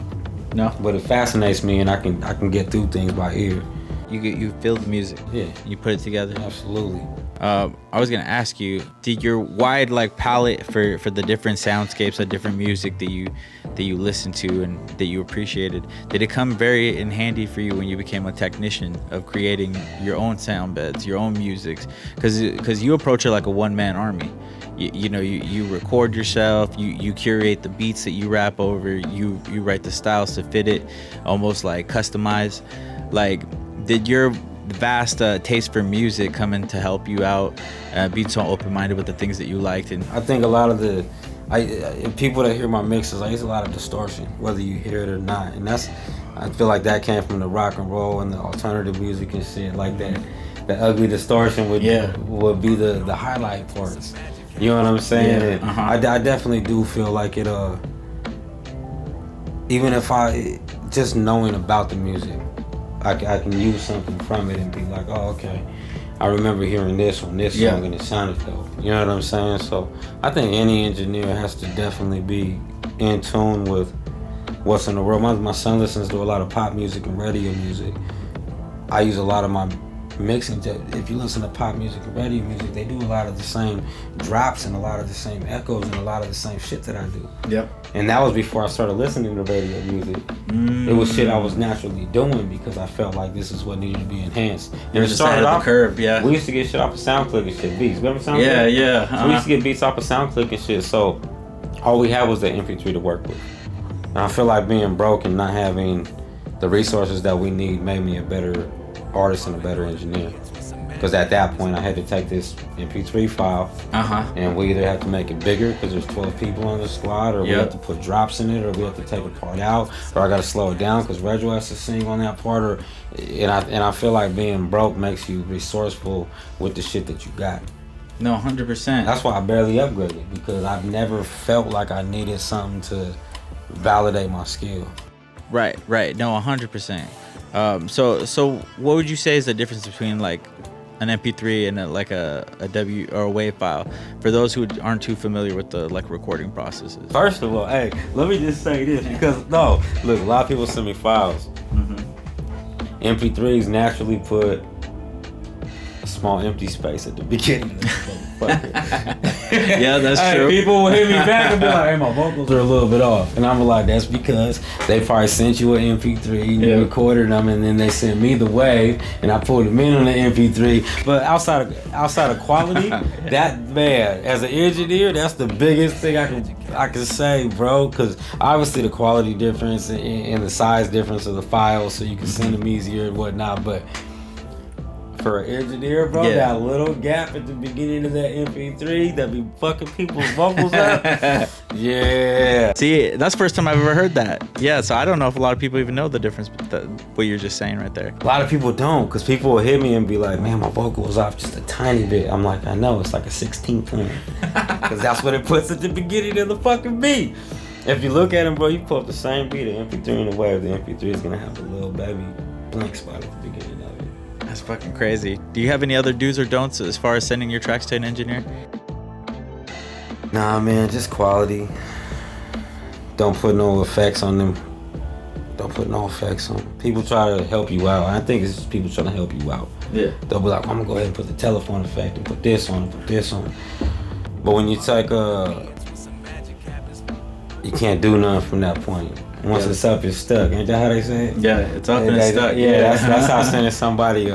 No. But it fascinates me, and I can get through things by ear. You feel the music. Yeah. You put it together. Absolutely. I was gonna ask you, did your wide like palette for the different soundscapes of different music that you listened to and that you appreciated, did it come very in handy for you when you became a technician of creating your own sound beds, your own musics? Because you approach it like a one-man army. You record yourself, you curate the beats that you rap over, you write the styles to fit it, almost like customize. Like, did your vast taste for music come in to help you out, being so open-minded with the things that you liked? And I think a lot of the people that hear my mixes, I use a lot of distortion, whether you hear it or not, and I feel like that came from the rock and roll and the alternative music and shit like that. The ugly distortion would be the highlight parts. You know what I'm saying? Yeah. Uh-huh. I definitely do feel like it. Even if just knowing about the music, I can use something from it and be like, oh, okay, I remember hearing this on this song and it sounded dope. You know what I'm saying? So I think any engineer has to definitely be in tune with what's in the world. My son listens to a lot of pop music and radio music. I use a lot of my mixing. If you listen to pop music and radio music, they do a lot of the same drops and a lot of the same echoes and a lot of the same shit that I do. Yep. And that was before I started listening to radio music. It was shit I was naturally doing because I felt like this is what needed to be enhanced. It was started off the curve, yeah. We used to get shit off of SoundClick and shit, beats. Remember SoundClick? Yeah, yeah. Uh-huh. So we used to get beats off of SoundClick and shit. So all we had was the MP3 to work with. And I feel like being broke and not having the resources that we need made me a better artist and a better engineer. Because at that point, I had to take this MP3 file, and we either have to make it bigger because there's 12 people on the squad, or we have to put drops in it, or we have to take a part out, or I got to slow it down because Rego has to sing on that part. And I feel like being broke makes you resourceful with the shit that you got. No, 100%. That's why I barely upgraded, because I've never felt like I needed something to validate my skill. Right. No, 100%. So what would you say is the difference between like an MP3 and a W or a WAV file for those who aren't too familiar with the like recording processes? First of all, hey, let me just say this, because look, a lot of people send me files. MP3s naturally put a small empty space at the beginning of the motherfucker. Yeah, that's true. People will hit me back and be like, hey, my vocals are a little bit off. And I'm like, that's because they probably sent you an MP3 and you recorded them, and then they sent me the wave and I pulled them in on the MP3. But outside of quality, that, man, as an engineer, that's the biggest thing I can say, bro, because obviously the quality difference and the size difference of the files, so you can send them easier and whatnot, but for an engineer, bro, that little gap at the beginning of that MP3 that be fucking people's vocals up. Yeah. See, that's the first time I've ever heard that. Yeah, so I don't know if a lot of people even know the difference, what you're just saying right there. A lot of people don't, because people will hit me and be like, man, my vocal was off just a tiny bit. I'm like, I know, it's like a 16th one. Because that's what it puts at the beginning of the fucking beat. If you look at them, bro, you pull up the same beat, the MP3 in the wave, the MP3 is going to have a little baby blank spot at the beginning of it. That's fucking crazy. Do you have any other do's or don'ts as far as sending your tracks to an engineer? Nah, man, just quality. Don't put no effects on them. Don't put no effects on them. People try to help you out. I think it's just people trying to help you out. Yeah. They'll be like, I'm gonna go ahead and put the telephone effect and put this on and put this on. But when you take you can't do nothing from that point. Once it's up, it's stuck. Ain't that how they say it? Yeah, it's up and it's stuck. Yeah, that's how sending somebody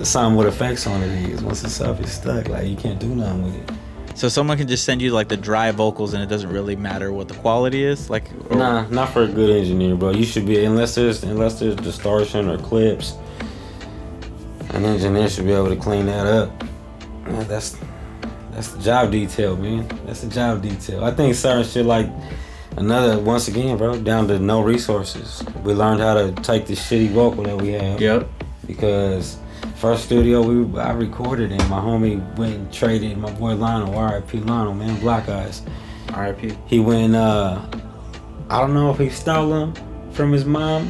something with effects on it is. Once it's up, it's stuck. Like, you can't do nothing with it. So someone can just send you like the dry vocals and it doesn't really matter what the quality is, like. Nah, not for a good engineer, bro. You should be, unless there's distortion or clips. An engineer should be able to clean that up. Man, that's the job detail, man. That's the job detail. I think certain shit like once again, bro, down to no resources. We learned how to take the shitty vocal that we have. Yep. Because first studio I recorded in, my homie went and traded my boy Lionel, R.I.P. Lionel, man, Black Eyes. R.I.P. He went, I don't know if he stole them from his mom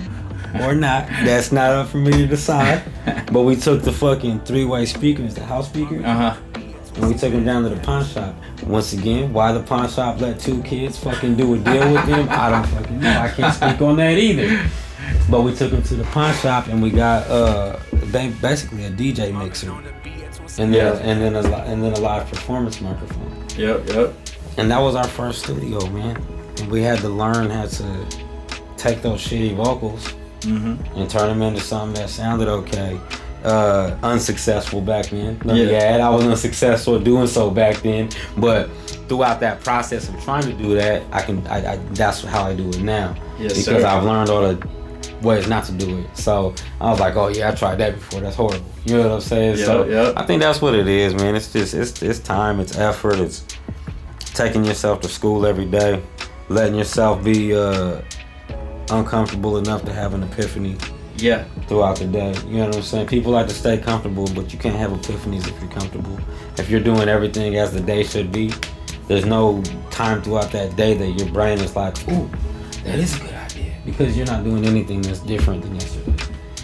or not. That's not up for me to decide. But we took the fucking 3-way speakers, the house speakers, and we took them down to the pawn shop. Once again, why the pawn shop let 2 kids fucking do a deal with them, I don't fucking know. I can't speak on that either. But we took them to the pawn shop and we got basically a DJ mixer, and then a live performance microphone. Yep. And that was our first studio, man. And we had to learn how to take those shitty vocals and turn them into something that sounded okay. Unsuccessful back then. I was unsuccessful doing so back then. But throughout that process of trying to do that, I that's how I do it now. Yes, because sir. I've learned all the ways not to do it. So I was like, oh yeah, I tried that before. That's horrible. You know what I'm saying? I think that's what it is, man. It's just it's time, it's effort, it's taking yourself to school every day, letting yourself be uncomfortable enough to have an epiphany. Yeah. Throughout the day. You know what I'm saying? People like to stay comfortable, but you can't have epiphanies if you're comfortable. If you're doing everything as the day should be, there's no time throughout that day that your brain is like, ooh, that is a good idea. Because you're not doing anything that's different than yesterday.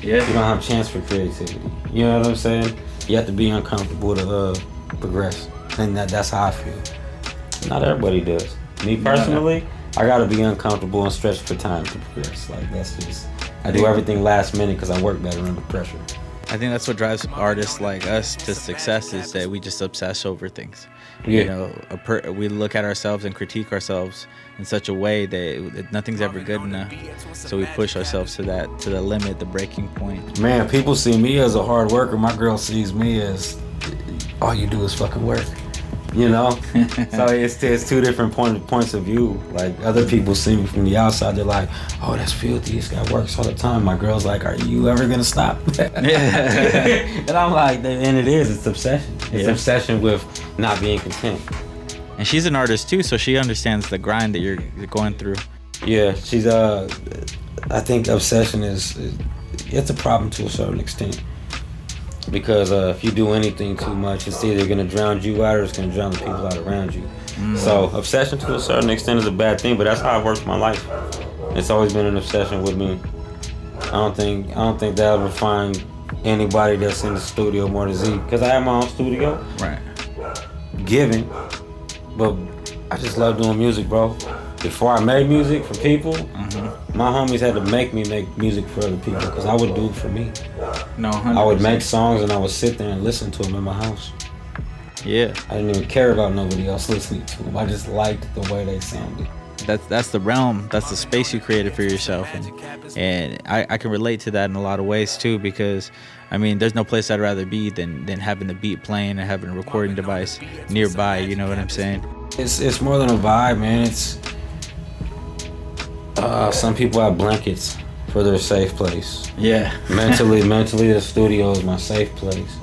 Yeah. You don't have a chance for creativity. You know what I'm saying? You have to be uncomfortable to progress. And that's how I feel. Not everybody does. Me personally, I gotta be uncomfortable and stretch for time to progress. Like that's just, I do everything last minute because I work better under pressure. I think that's what drives artists like us to success, is that we just obsess over things. Yeah. You know, we look at ourselves and critique ourselves in such a way that nothing's ever good enough. So we push ourselves to the limit, the breaking point. Man, people see me as a hard worker. My girl sees me as all you do is fucking work. You know? So it's 2 different points of view. Like other people see me from the outside, they're like, oh, that's filthy, this guy works all the time. My girl's like, are you ever gonna stop? And I'm like, and it's obsession. It's obsession with not being content. And she's an artist too, so she understands the grind that you're going through. Yeah, she's I think obsession it's a problem to a certain extent. Because if you do anything too much, it's either going to drown you out or it's going to drown the people out around you. So obsession to a certain extent is a bad thing, but that's how I've worked my life. It's always been an obsession with me. I don't think they'll ever find anybody that's in the studio more than Z. Because I have my own studio. Right. Given. But I just love doing music, bro. Before I made music for people, my homies had to make me make music for other people because I would do it for me. No, 100%. I would make songs and I would sit there and listen to them in my house. Yeah. I didn't even care about nobody else listening to them. I just liked the way they sounded. That's the realm, that's the space you created for yourself. And I can relate to that in a lot of ways too, because I mean, there's no place I'd rather be than having the beat playing and having a recording device nearby, you know what I'm saying? It's more than a vibe, man. It's some people have blankets for their safe place. Yeah. Mentally, the studio is my safe place.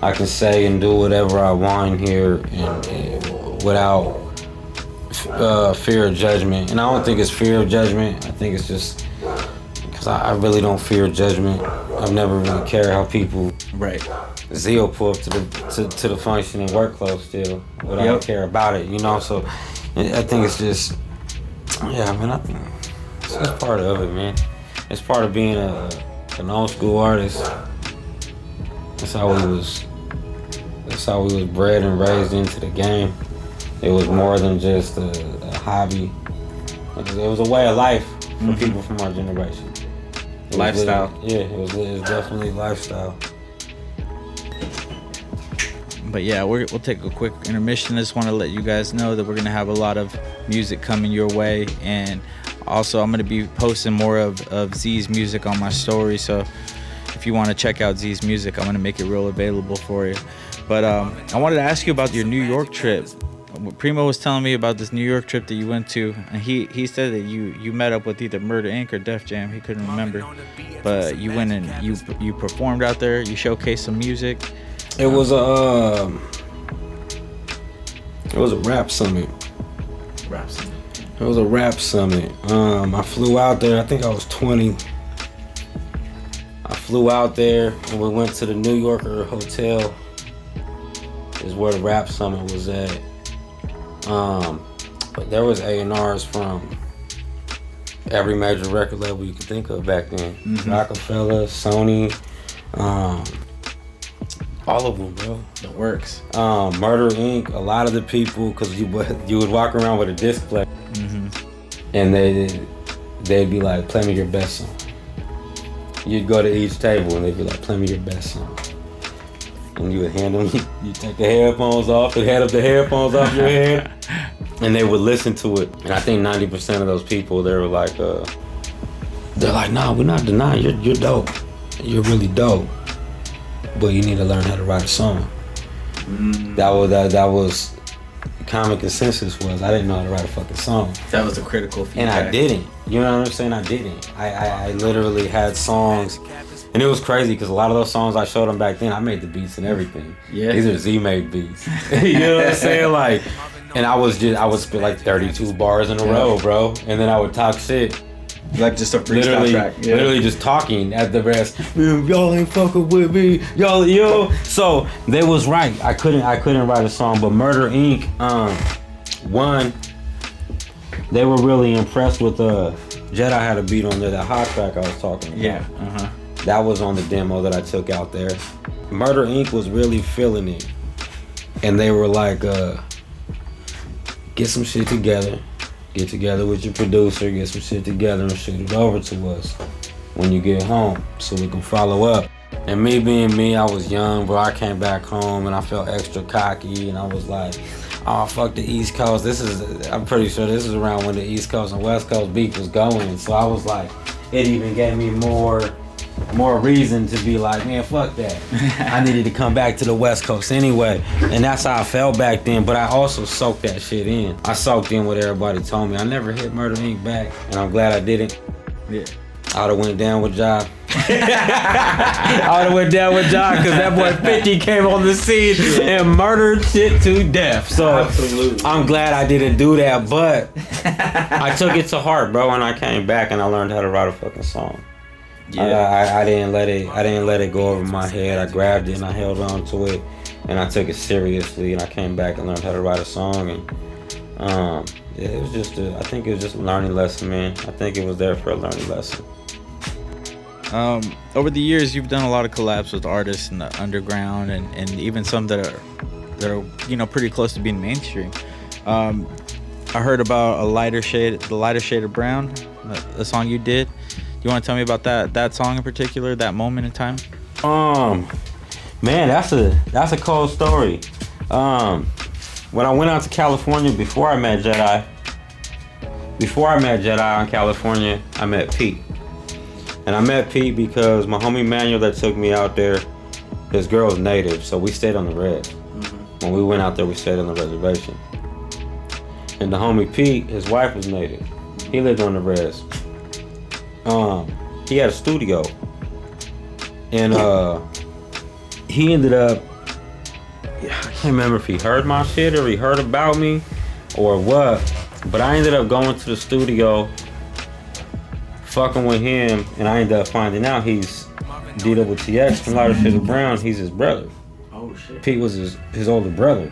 I can say and do whatever I want here and without fear of judgment. And I don't think it's fear of judgment. I think it's just because I really don't fear judgment. I've never really cared how people zeal pull up to the function and work clothes still, but I don't care about it, you know. So I think it's just, yeah, I mean, I think it's part of it, man. It's part of being an old school artist. That's how we was bred and raised into the game. It was more than just a hobby. It was a way of life for people from our generation. Lifestyle. It was definitely lifestyle. But yeah, we'll take a quick intermission. I just want to let you guys know that we're going to have a lot of music coming your way. And also, I'm going to be posting more of Z's music on my story. So if you want to check out Z's music, I'm going to make it real available for you. But I wanted to ask you about your New York trip. Primo was telling me about this New York trip that you went to, and he said that you met up with either Murder Inc. or Def Jam. He couldn't remember, but you went and you performed out there. You showcased some music. It was a rap summit. Rap summit. It was a rap summit. I flew out there. I think I was 20. I flew out there and we went to the New Yorker hotel. Is where the rap summit was at. But there was A&Rs from every major record label you could think of back then. Mm-hmm. Rockefeller, Sony, all of them, bro. The works. Murder Inc. A lot of the people, because you would walk around with a disc player, and they'd be like, "Play me your best song." You'd go to each table and they'd be like, "Play me your best song." And you would hand them, you take the headphones off, and hand up the headphones off your head, and they would listen to it. And I think 90% of those people, they were like, they're like, "Nah, we're not denying you're dope. You're really dope, but you need to learn how to write a song." That was common consensus was I didn't know how to write a fucking song. That was a critical feedback. And I didn't. You know what I'm saying? I didn't. I literally had songs. And it was crazy because a lot of those songs I showed them back then, I made the beats and everything. Yeah. These are Z-made beats. You know what I'm saying? Like, and I would spit like 32 bars in a row, bro. And then I would talk shit. Like just a freestyle track. Yeah. Literally just talking at the rest. Man, y'all ain't fucking with me. Y'all, yo. So they was right. I couldn't write a song. But Murder Inc. One, they were really impressed with Jedi had a beat on there, that hot track I was talking about. Yeah. That was on the demo that I took out there. Murder Inc. was really feeling it. And they were like, get some shit together. Get together with your producer, get some shit together and shoot it over to us when you get home so we can follow up. And me being me, I was young, bro. I came back home and I felt extra cocky and I was like, oh, fuck the East Coast. I'm pretty sure this is around when the East Coast and West Coast beef was going. So I was like, it even gave me more reason to be like, man, fuck that. I needed to come back to the West Coast anyway. And that's how I felt back then. But I also soaked that shit in. I soaked in what everybody told me. I never hit Murder Inc. back. And I'm glad I didn't. Yeah. I would've went down with Ja. I would've went down with Ja because that boy 50 came on the scene and murdered shit to death. So absolutely. I'm glad I didn't do that. But I took it to heart, bro. And I came back and I learned how to write a fucking song. Yeah. I didn't let it go over my head. I grabbed it and I held on to it and I took it seriously and I came back and learned how to write a song and it was just I think it was just a learning lesson, man. I think it was there for a learning lesson. Over the years you've done a lot of collabs with artists in the underground and even some that are pretty close to being mainstream. I heard about the lighter shade of brown, the song you did. You want to tell me about that song in particular, that moment in time? Man, that's a cold story. When I went out to California before I met Jedi in California, I met Pete. And I met Pete because my homie Manuel that took me out there, his girl's native, so we stayed on the res. When we went out there, we stayed on the reservation. And the homie Pete, his wife was native. He lived on the res. He had a studio. And he ended up, I can't remember if he heard my shit or he heard about me or what, but I ended up going to the studio, fucking with him, and I ended up finding out he's DWTX from Lighter Shade of Brown. He's his brother. Oh shit. Pete was his older brother.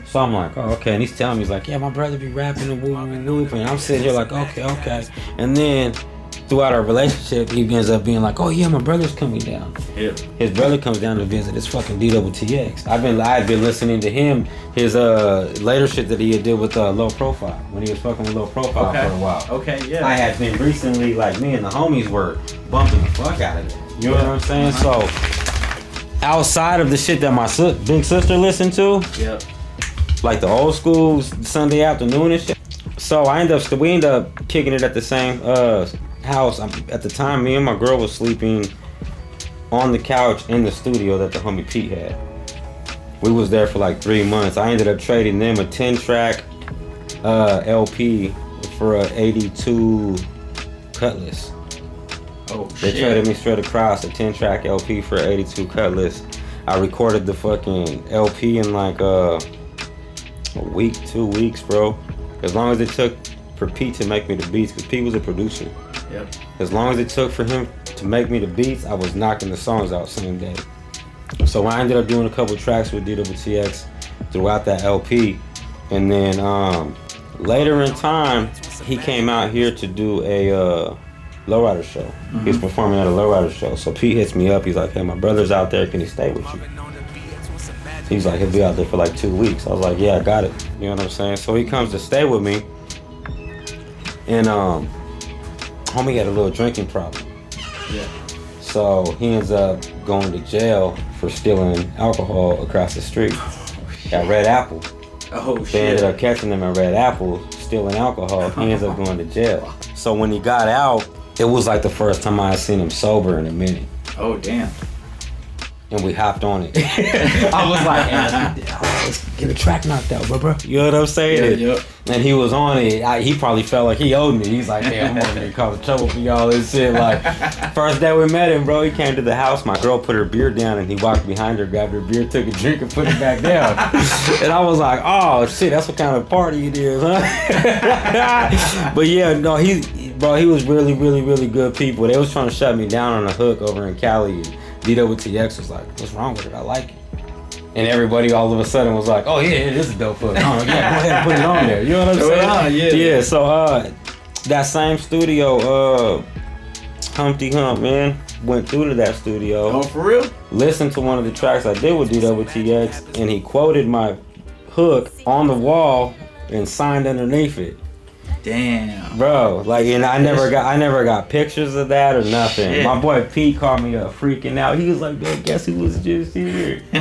So I'm like, oh, okay. And he's telling me, he's like, yeah, my brother be rapping and whoop. And I'm sitting here like, okay. And then throughout our relationship, he ends up being like, oh yeah, my brother's coming down. Yeah. His brother comes down to visit. It's fucking DWTX. I had been listening to him, his later shit that he had did with Low Profile, when he was fucking with Low Profile for a while. Okay, yeah. I had been recently, like, me and the homies were bumping the fuck out of it. You know what I'm saying? So outside of the shit that my big sister listened to, like the old school Sunday afternoon and shit. So we end up kicking it at the same house. At the time, me and my girl was sleeping on the couch in the studio that the homie Pete had. We was there for like 3 months. I ended up trading them a 10-track LP for a 82 Cutlass. Oh They shit. traded me straight across a 10-track LP for 82 Cutlass. I recorded the fucking LP in like a week, 2 weeks, bro. As long as it took for Pete to make me the beats, because Pete was a producer. Yep. As long as it took for him to make me the beats, I was knocking the songs out same day. So I ended up doing a couple tracks with DWTX throughout that LP. And then later in time, he came out here to do a lowrider show. He was performing at a lowrider show. So Pete hits me up. He's like, hey, my brother's out there. Can he stay with you? He's like, he'll be out there for like 2 weeks. I was like, yeah, I got it. You know what I'm saying? So he comes to stay with me. And homie had a little drinking problem. Yeah. So he ends up going to jail for stealing alcohol across the street at Red Apple. Oh They shit. ended up catching him at Red Apple stealing alcohol. He ends up going to jail. So when he got out, it was like the first time I had seen him sober in a minute. Oh damn. And we hopped on it. I was like, hey, let's get a track knocked out, bro. You know what I'm saying? Yep. And he was on it. He probably felt like he owed me. He's like, damn, I'm gonna get caught trouble for y'all and shit. Like, first day we met him, bro, he came to the house. My girl put her beer down and he walked behind her, grabbed her beer, took a drink and put it back down. And I was like, oh shit, that's what kind of party it is, huh? But yeah, no, he was really, really, really good people. They was trying to shut me down on a hook over in Cali. And DWTX was like, what's wrong with it? I like it. And everybody all of a sudden was like, oh yeah, it is a dope hook. Oh yeah, go ahead and put it on there. You know what I'm saying? Yeah, so that same studio, Humpty Hump, man, went through to that studio. Oh, for real? Listened to one of the tracks I did with DWTX, and he quoted my hook on the wall and signed underneath it. Damn. Bro, like, and I never got pictures of that or nothing. Shit. My boy Pete called me up freaking out. He was like, man, guess who was just here? You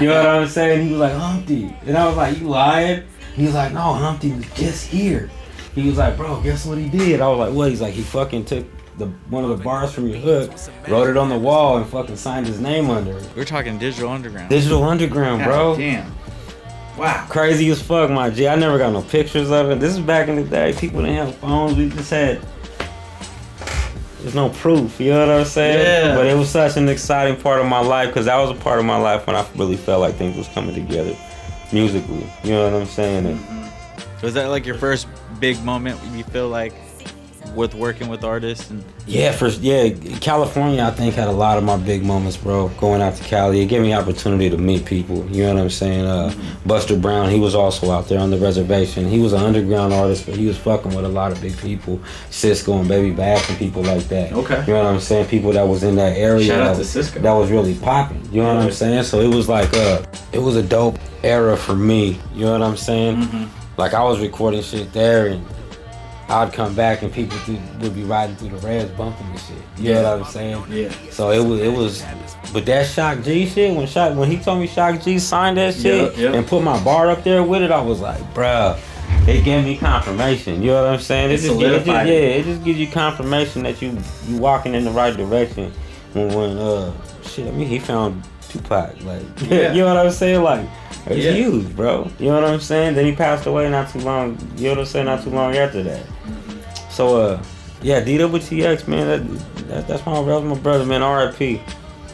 know what I'm saying? He was like, Humpty. And I was like, you lying? He was like, no, Humpty was just here. He was like, bro, guess what he did? I was like, what? He's like, he fucking took one of the bars from your hook, wrote it on the wall, and fucking signed his name under it. We're talking Digital Underground. Digital Underground, bro. God damn. Wow. Crazy as fuck, my G. I never got no pictures of it. This is back in the day. People didn't have phones. We just had... There's no proof, you know what I'm saying? Yeah. But it was such an exciting part of my life, because that was a part of my life when I really felt like things was coming together musically. You know what I'm saying? And Was that like your first big moment you feel like with working with artists? And California, I think, had a lot of my big moments, bro. Going out to Cali, it gave me opportunity to meet people. You know what I'm saying? Buster Brown, he was also out there on the reservation. He was an underground artist, but he was fucking with a lot of big people, Cisco and Baby Bass and people like that. Okay. You know what I'm saying? People that was in that area. Shout out to Cisco. That was really popping. You know what I'm saying? So it was like it was a dope era for me. You know what I'm saying? Like, I was recording shit there, and I'd come back and people would be riding through the reds bumping and shit. You know what I'm saying? Yeah. So it was, but that Shock G shit, when he told me Shock G signed that shit and put my bar up there with it, I was like, bruh, it gave me confirmation. You know what I'm saying? It just gives you confirmation that you walking in the right direction. When he found Tupac, like, you know what I'm saying? Like, it's huge, bro. You know what I'm saying? Then he passed away not too long after that. So, DWTX, man, that's my brother, man. R.I.P.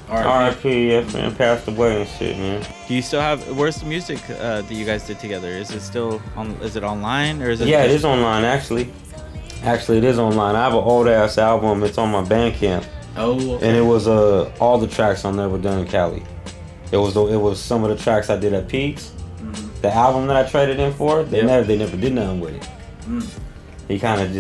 R.I.P. Yeah, man, passed away and shit, man. do you still have, where's the music that you guys did together? Is it still on, is it online or is it? Yeah, it is online, actually. Actually, it is online. I have an old ass album. It's on my Bandcamp. Oh, okay. And it was all the tracks on there were done in Cali. It was some of the tracks I did at Peaks. The album that I traded in for, they never did nothing with it. They kind of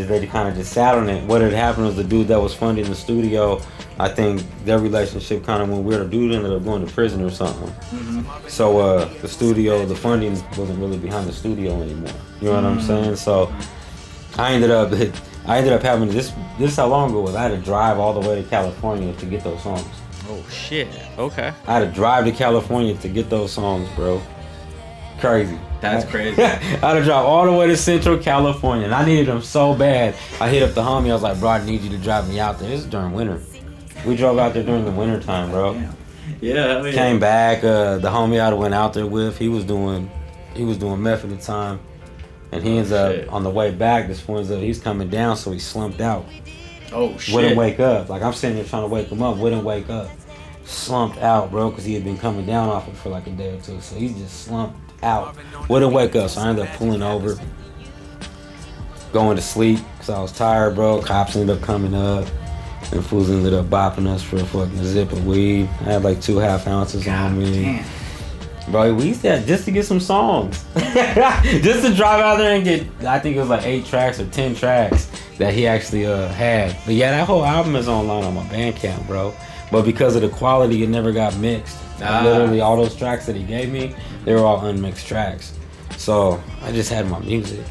just sat on it. What had happened was the dude that was funding the studio, I think their relationship kind of went weird. The dude ended up going to prison or something. So the funding wasn't really behind the studio anymore. You know what I'm saying? So I ended up having this is how long ago it was. I had to drive all the way to California to get those songs. Oh shit. Okay. I had to drive to California to get those songs, bro. Crazy. That's crazy. I had to drive all the way to Central California, and I needed them so bad. I hit up the homie. I was like, bro, I need you to drive me out there. This is during winter. We drove out there during the winter time, bro. Damn. Yeah, I mean, Came back. The homie I went out there with, he was doing meth at the time, and he ends up on the way back. This point he's coming down, so he slumped out. Oh shit! Wouldn't wake up. Like I'm sitting there trying to wake him up. Wouldn't wake up. Slumped out, bro, because he had been coming down off it for like a day or two. So he just slumped out. Wouldn't wake up. So I ended up pulling over, going to sleep because I was tired, bro. Cops ended up coming up. And fools ended up bopping us for a fucking zip of weed. I had like 2 half ounces on me. Damn. Bro, we used to just to get some songs. Just to drive out there and get, I think it was like 8 tracks or 10 tracks that he actually had. But yeah, that whole album is online on my Bandcamp, bro. But because of the quality, it never got mixed. Literally all those tracks that he gave me, they were all unmixed tracks. So I just had my music.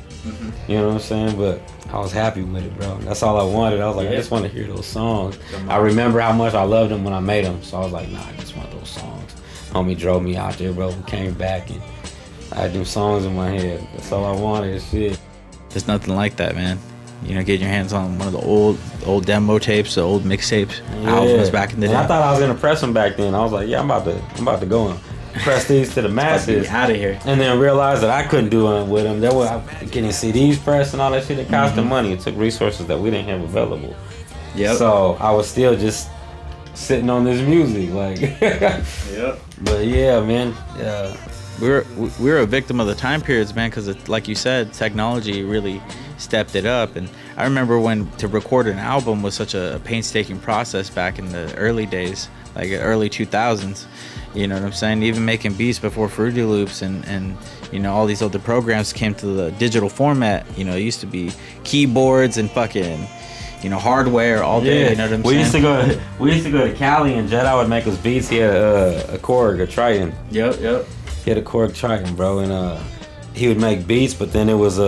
You know what I'm saying? But I was happy with it, bro. That's all I wanted. I was like, I just want to hear those songs. I remember how much I loved them when I made them. So I was like, nah, I just want those songs. Homie drove me out there, bro. We came back and I had them songs in my head. That's all I wanted. Shit. There's nothing like that, man. You know, getting your hands on one of the old demo tapes, the old mixtapes, albums back in the day. I thought I was gonna press them back then. I was like, yeah, I'm about to go and press these to the masses. Out of here. And then realized that I couldn't do it with them. They were getting CDs pressed and all that shit. It cost them money. It took resources that we didn't have available. Yep. So I was still just sitting on this music, like. Yep. But yeah, man. We're a victim of the time periods, man, because like you said, technology really stepped it up. And I remember when to record an album was such a painstaking process back in the early days, like early 2000s. You know what I'm saying? Even making beats before Fruity Loops and you know, all these other programs came to the digital format. You know, it used to be keyboards and fucking, you know, hardware all day. You know what I'm saying? We used to go to Cali and Jedi would make us beats. He had a Korg, a Triton. Yep. He had a Korg Triton, bro, and he would make beats, but then it was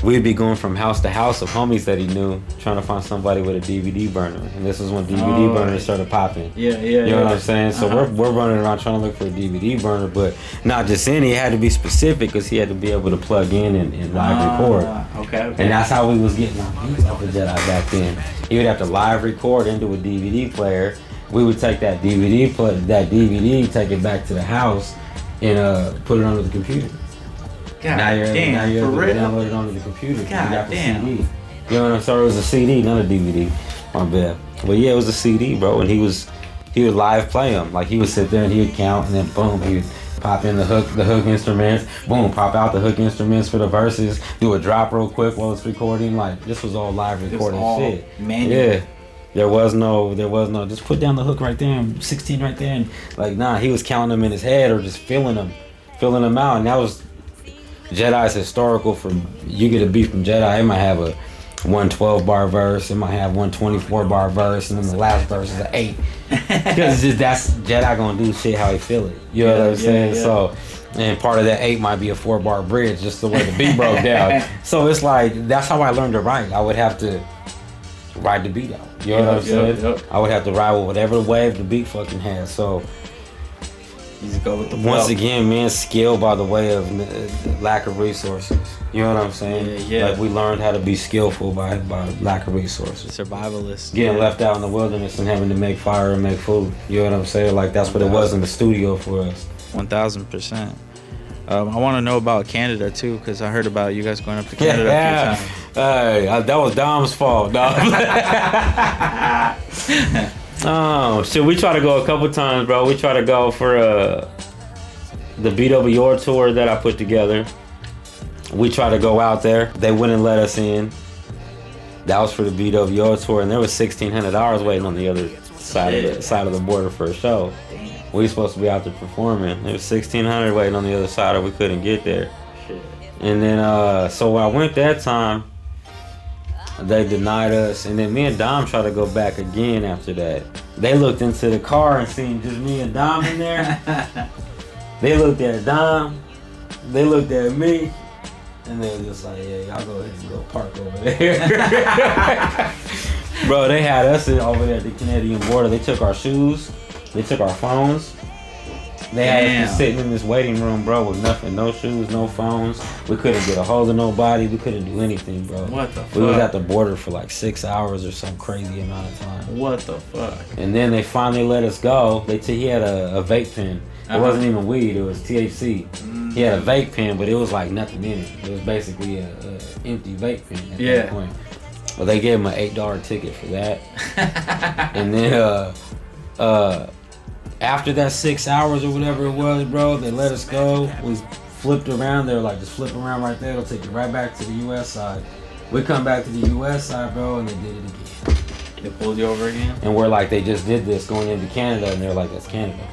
we'd be going from house to house of homies that he knew, trying to find somebody with a DVD burner. And this was when DVD burners started popping. Yeah. You know what I'm saying? So we're running around trying to look for a DVD burner, but not just any. It had to be specific because he had to be able to plug in and live record. Okay. And that's how we was getting our beats off of Jedi back then. He would have to live record into a DVD player. We would take that DVD, take it back to the house, and put it onto the computer. God now you're able to download it onto the computer. God damn. CD. You know what I'm saying? It was a CD, not a DVD. My bad. But yeah, it was a CD, bro. And he would live play them. Like he would sit there and he would count, and then boom, he would pop in the hook instruments. Boom, pop out the hook instruments for the verses. Do a drop real quick while it's recording. Like this was all live recorded shit. Manual. Yeah. There was no, just put down the hook right there, and 16 right there. And like, nah, he was counting them in his head or just filling them out. And that was Jedi's historical. From you get a beat from Jedi, it might have a 112 bar verse, it might have 124 bar verse, and then the last verse is an 8. Because that's Jedi gonna do shit how he feel it. You know what I'm saying? Yeah. So, and part of that 8 might be a 4-bar bridge, just the way the beat broke down. So it's like, that's how I learned to write. I would have to ride the beat out. You know what I'm saying? Yep. I would have to ride with whatever wave the beat fucking has. So you just go with the once again, man, skill by the way of lack of resources. You know what I'm saying? Yeah. Like we learned how to be skillful by lack of resources. Survivalist. Getting left out in the wilderness and having to make fire and make food. You know what I'm saying? Like that's what it was in the studio for us. 1000%. I want to know about Canada too, because I heard about you guys going up to Canada a few times. Hey, that was Dom's fault, dog. Oh, shit, we try to go a couple times, bro. We try to go for the BWR tour that I put together. We try to go out there. They wouldn't let us in. That was for the BWR tour, and there was $1,600 waiting on the other side of the border for a show. We were supposed to be out there performing. There was $1,600 waiting on the other side, or we couldn't get there. Shit. And then, so when I went that time, they denied us. And then me and Dom tried to go back again after that. They looked into the car and seen just me and Dom in there. They looked at Dom. They looked at me. And they were just like, yeah, y'all go ahead and go park over there. Bro, they had us over there at the Canadian border. They took our shoes. They took our phones. They had us sitting in this waiting room, bro, with nothing, no shoes, no phones. We couldn't get a hold of nobody. We couldn't do anything, bro. What the fuck? We was at the border for like 6 hours or some crazy amount of time. What the fuck? And then they finally let us go. He had a vape pen. It wasn't even weed. It was THC. He had a vape pen, but it was like nothing in it. It was basically a empty vape pen at that point. Well, they gave him an $8 ticket for that. And then after that 6 hours or whatever it was, bro, they let us go. We flipped around. They were like, just flip around right there. It'll take you right back to the U.S. side. We come back to the U.S. side, bro, and they did it again. They pulled you over again? And we're like, they just did this going into Canada, and they're like, that's Canada.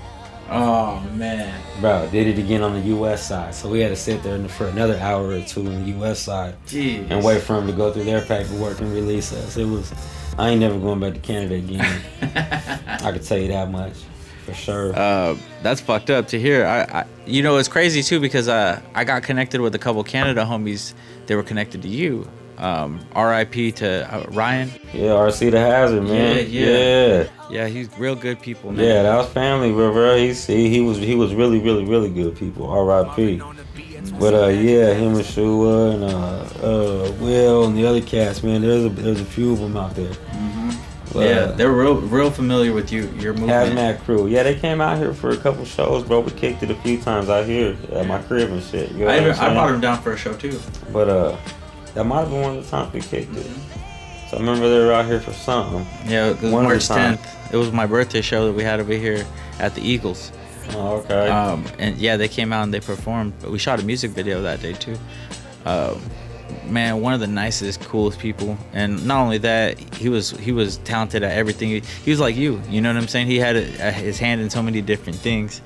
Oh, man. Bro, did it again on the U.S. side. So we had to sit there for another hour or two on the U.S. side. Jeez. And wait for them to go through their paperwork and release us. I ain't never going back to Canada again. I could tell you that much. For sure. That's fucked up to hear. I you know, it's crazy too because I got connected with a couple Canada homies. They were connected to you. R.I.P. to Ryan. Yeah, RC the Hazard, man. Yeah, he's real good people, man. Yeah, that was family, bro. He was really, really, really good people. R.I.P. But yeah, him and Shua and Will and the other cats, man. There's a few of them out there. Yeah, they're real familiar with your movement. Hazmat Crew. Yeah, they came out here for a couple shows, bro. We kicked it a few times out here at my crib and shit. You know I brought them down for a show too. But that might have been one of the times we kicked it. So I remember they were out here for something. Yeah, it was March 10th. It was my birthday show that we had over here at the Eagles. Oh, okay. And yeah, they came out and they performed. But we shot a music video that day too. Man, one of the nicest, coolest people. And not only that, he was talented at everything. He was like you know what I'm saying? He had his hand in so many different things.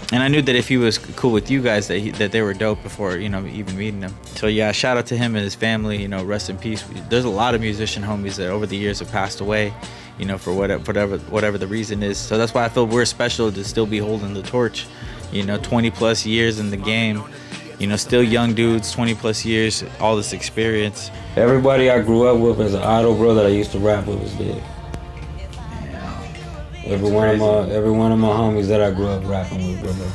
And I knew that if he was cool with you guys, that they were dope before, you know, even meeting them. So yeah, shout out to him and his family. You know, rest in peace. There's a lot of musician homies that over the years have passed away, you know, for whatever the reason is. So that's why I feel we're special to still be holding the torch. You know, 20 plus years in the game. You know, still young dudes, 20 plus years, all this experience. Everybody I grew up with as an idol, bro, that I used to rap with was dead. Every one of my homies that I grew up rapping with, brother.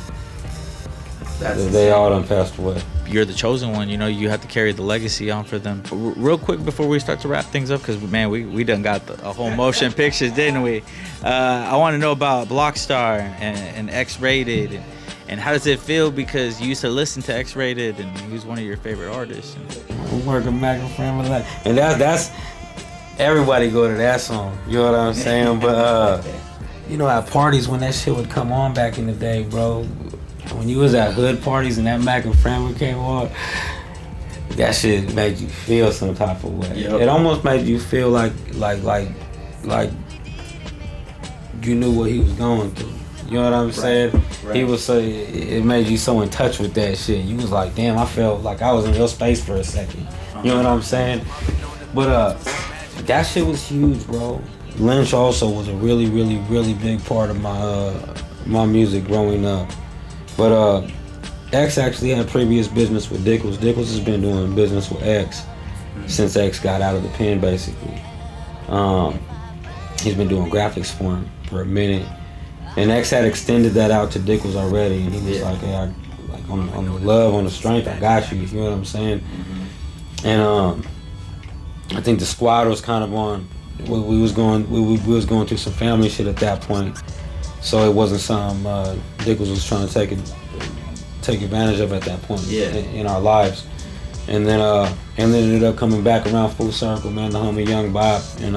They all done passed away. You're the chosen one, you know, you have to carry the legacy on for them. Real quick before we start to wrap things up, because man, we done got a whole motion pictures, didn't we? I want to know about Blockstar and X-Rated and how does it feel, because you used to listen to X-Rated and he was one of your favorite artists. I'm working back and frame like, and that's everybody go to that song, you know what I'm saying? But you know, at parties when that shit would come on back in the day, bro, when you was at hood parties and that Mac and Framer came on, that shit made you feel some type of way. Yep. It almost made you feel like you knew what he was going through. You know what I'm saying? Right. He was it made you so in touch with that shit. You was like, damn, I felt like I was in your space for a second. You know what I'm saying? But that shit was huge, bro. Lynch also was a really, really, really big part of my music growing up. But X actually had previous business with Dickles. Dickles has been doing business with X since X got out of the pen, basically. He's been doing graphics for him for a minute. And X had extended that out to Dickles already, and he was like, "Hey, on the love, on the strength, I got you." You know what I'm saying? And I think the squad was kind of on. We was going through some family shit at that point, so it wasn't something Dickles was trying to take advantage of at that point in our lives. And then ended up coming back around full circle, man. The homie Young Bob and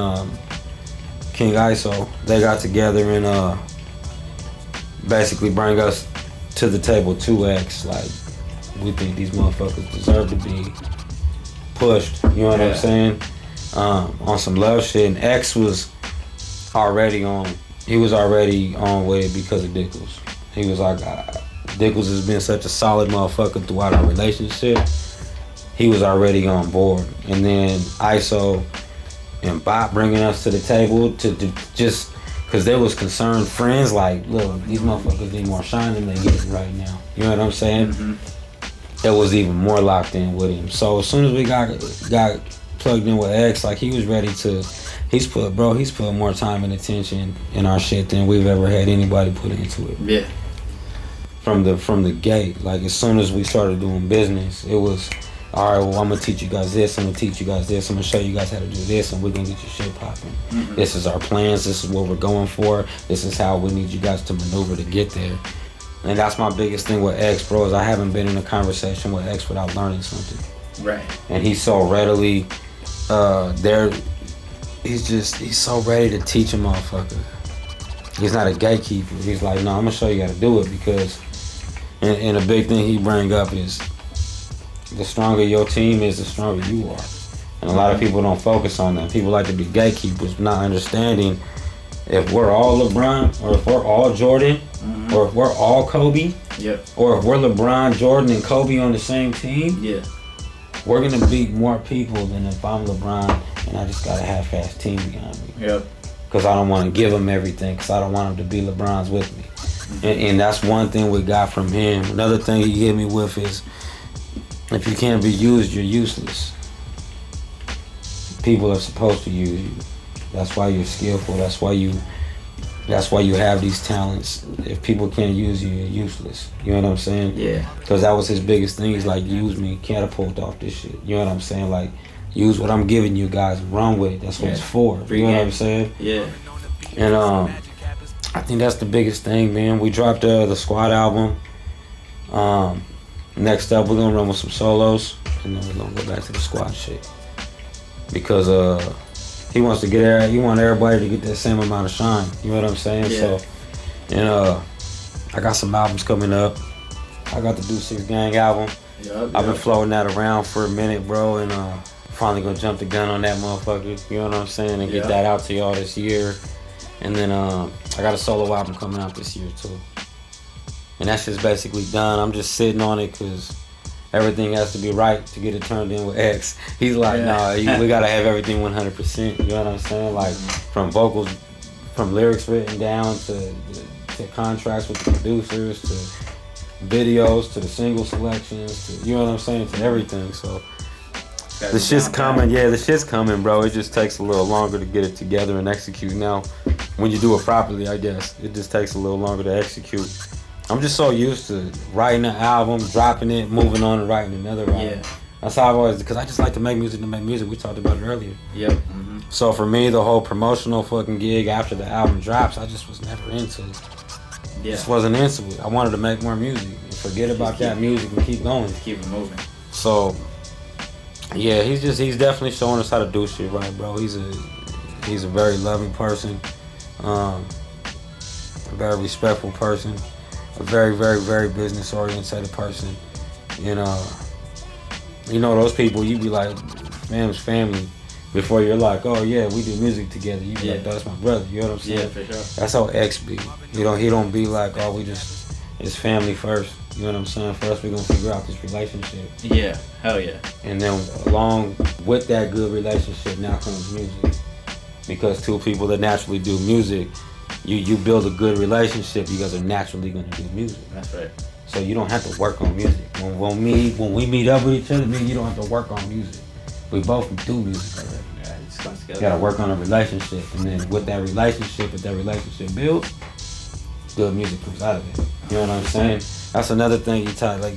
King ISO, they got together and basically bring us to the table 2X. Like, we think these motherfuckers deserve to be pushed, you know what I'm saying? On some love shit. And X was already on with it because of Dickles. He was like, Dickles has been such a solid motherfucker throughout our relationship. He was already on board. And then ISO and Bob bringing us to the table to just, because there was concerned friends like, look, these motherfuckers need more shine than they get right now. You know what I'm saying? That was even more locked in with him. So as soon as we got plugged in with X, like, he was ready to he's put more time and attention in our shit than we've ever had anybody put into it. Yeah. From the gate, like as soon as we started doing business, it was, all right, well, I'm gonna teach you guys this, I'm gonna teach you guys this, I'm gonna show you guys how to do this, and we're gonna get your shit popping. Mm-hmm. This is our plans, this is what we're going for, this is how we need you guys to maneuver to get there. And that's my biggest thing with X, bro, is I haven't been in a conversation with X without learning something. Right. And he's so readily there. He's so ready to teach a motherfucker. He's not a gatekeeper. He's like, no, I'm gonna show you how to do it, because and a big thing he bring up is the stronger your team is, the stronger you are. And a lot of people don't focus on that. People like to be gatekeepers, not understanding if we're all LeBron, or if we're all Jordan, or if we're all Kobe, or if we're LeBron, Jordan, and Kobe on the same team, we're gonna beat more people than if I'm LeBron and I just got a half-assed team behind me. Because I don't want to give him everything, because I don't want him to be LeBron's with me. And that's one thing we got from him. Another thing he hit me with is, if you can't be used, you're useless. People are supposed to use you. That's why you're skillful. That's why you have these talents. If people can't use you, you're useless. You know what I'm saying? Yeah. Because that was his biggest thing. He's like, use me, catapult off this shit. You know what I'm saying? Like, use what I'm giving you guys, run with it. That's what it's for. You know what I'm saying? Yeah. And I think that's the biggest thing, man. We dropped the Squad album. Next up, we're gonna run with some solos, and then we're gonna go back to the Squad shit. Because he wants everybody to get that same amount of shine. You know what I'm saying? Yeah. So, and I got some albums coming up. I got the Do 6 Gang album. I've been floating that around for a minute, bro, and finally gonna jump the gun on that motherfucker. You know what I'm saying? And get that out to y'all this year. And then I got a solo album coming out this year too. And that's just basically done. I'm just sitting on it because everything has to be right to get it turned in with X. He's like, nah, we gotta have everything 100%. You know what I'm saying? Like from vocals, from lyrics written down to contracts with the producers, to videos, to the single selections, to, you know what I'm saying, to everything. So the shit's coming. Yeah, the shit's coming, bro. It just takes a little longer to get it together and execute. Now, when you do it properly, I guess it just takes a little longer to execute. I'm just so used to writing an album, dropping it, moving on and writing another album. Yeah. That's how I've always, because I just like to make music. We talked about it earlier. Yep. Mm-hmm. So for me, the whole promotional fucking gig after the album drops, I just was never into it. Yeah. Just wasn't into it. I wanted to make more music and forget about that music and keep going. Keep it moving. So, yeah, he's definitely showing us how to do shit right, bro. He's a very loving person, a very respectful person, a very, very, very business oriented person. You know those people, you be like, fam's family, before you're like, oh yeah, we do music together. You be like, that's my brother. You know what I'm saying? Yeah, for sure. That's how X be. He don't be like, oh, it's family first. You know what I'm saying? First, we're gonna figure out this relationship. Yeah, hell yeah. And then along with that good relationship, now comes music. Because two people that naturally do music, you build a good relationship, you guys are naturally gonna do music. That's right. So you don't have to work on music. When we meet up with each other, you don't have to work on music. We both do music already. Yeah, it just comes together. You gotta work on a relationship, and then with that relationship, builds, good music comes out of it. You know what I'm saying? That's another thing you tell. Like,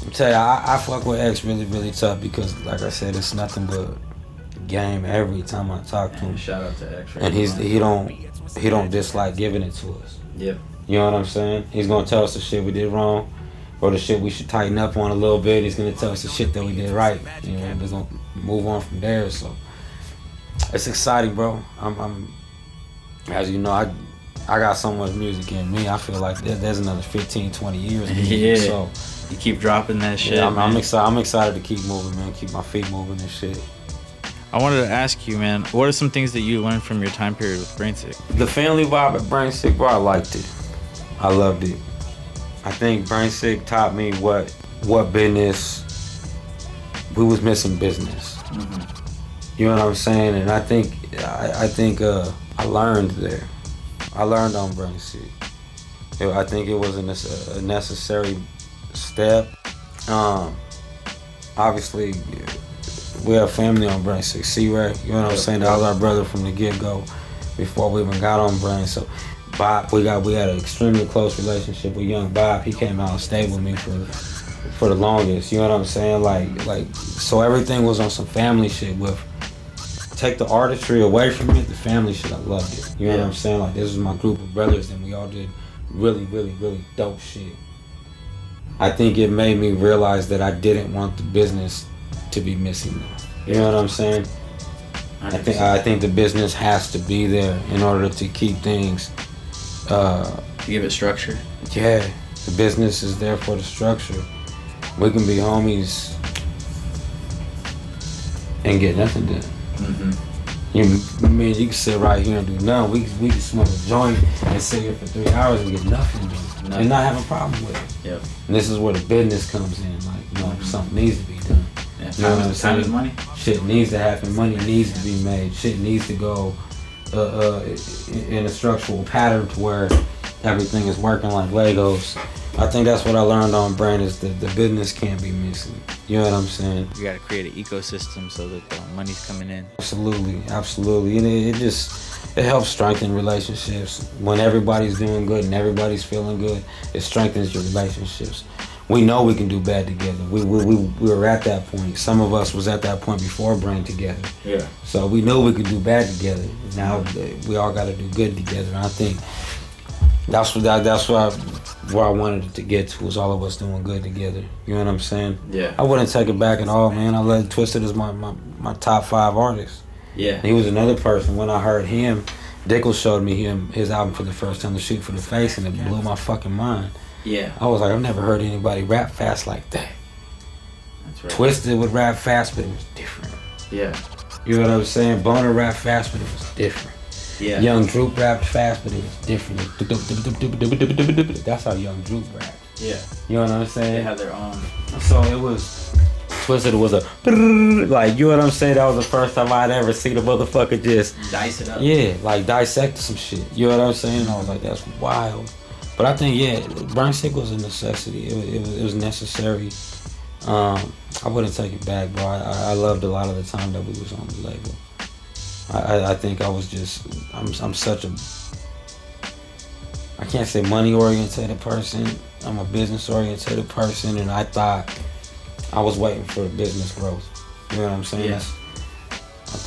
I'm telling you, I fuck with X really, really tough because, like I said, it's nothing but game every time I talk to him. Shout out to X. And he don't dislike giving it to us. Yep. You know what I'm saying? He's gonna tell us the shit we did wrong, or the shit we should tighten up on a little bit. He's gonna tell us the shit that we did right. You know, we're gonna move on from there. So it's exciting, bro. I'm as you know, I got so much music in me. I feel like there's another 15, 20 years. Yeah. So you keep dropping that shit. Yeah, I'm excited. I'm excited to keep moving, man. Keep my feet moving and shit. I wanted to ask you, man, what are some things that you learned from your time period with Brain Sick? The family vibe at Brain Sick, bro, I liked it. I loved it. I think Brain Sick taught me what business, we was missing business. Mm-hmm. You know what I'm saying? And I think I learned there. I learned on Brain Sick. I think it was a necessary step. Obviously, have family on Brain 6. C-Ray, you know what I'm saying? That was our brother from the get-go before we even got on Brain. So Bob, we had an extremely close relationship with young Bob. He came out and stayed with me for the longest. You know what I'm saying? Like so everything was on some family shit with take the artistry away from it, the family shit, I loved it. You know what I'm saying? Like, this was my group of brothers and we all did really, really, really dope shit. I think it made me realize that I didn't want the business to be missing. You know what I'm saying? 100%. I think the business has to be there in order to keep things. To give it structure. Yeah, the business is there for the structure. We can be homies and get nothing done. You can sit right here and do nothing. We can smoke a joint and sit here for 3 hours and get nothing done and not have a problem with it. Yep. And this is where the business comes in. Like, you know, something needs to be done. Yeah. You know what I'm saying? Time is money. Shit needs to happen. Money needs to be made. Shit needs to go in a structural pattern to where everything is working like Legos. I think that's what I learned on Brand is that the business can't be missing. You know what I'm saying? You got to create an ecosystem so that the money's coming in. Absolutely. And it helps strengthen relationships. When everybody's doing good and everybody's feeling good, it strengthens your relationships. We know we can do bad together. We were at that point. Some of us was at that point before Brand together. Yeah. So we know we could do bad together. Now we all got to do good together. And I think that's where I wanted it to get to, was all of us doing good together. You know what I'm saying? Yeah. I wouldn't take it back at all, man. I love Twisted as my top 5 artists. Yeah. He was another person. When I heard him, Dickles showed me his album for the first time, to Shoot for the Face, and it blew my fucking mind. Yeah. I was like, I've never heard anybody rap fast like that. That's right. Twisted would rap fast, but it was different. Yeah. You know what I'm saying? Boner rap fast, but it was different. Yeah. Young Droop rapped fast, but it was different. That's how Young Droop rapped. Yeah. You know what I'm saying? They have their own. So it was Twisted was a like, you know what I'm saying? That was the first time I'd ever seen a motherfucker just dice it up. Yeah, like dissect some shit. You know what I'm saying? I was like, that's wild. But I think Burn Sick was a necessity. It was necessary. I wouldn't take it back, bro. I loved a lot of the time that we was on the label. I think I was just I'm such a I can't say money oriented person. I'm a business oriented person, and I thought I was waiting for the business growth. You know what I'm saying? Yeah.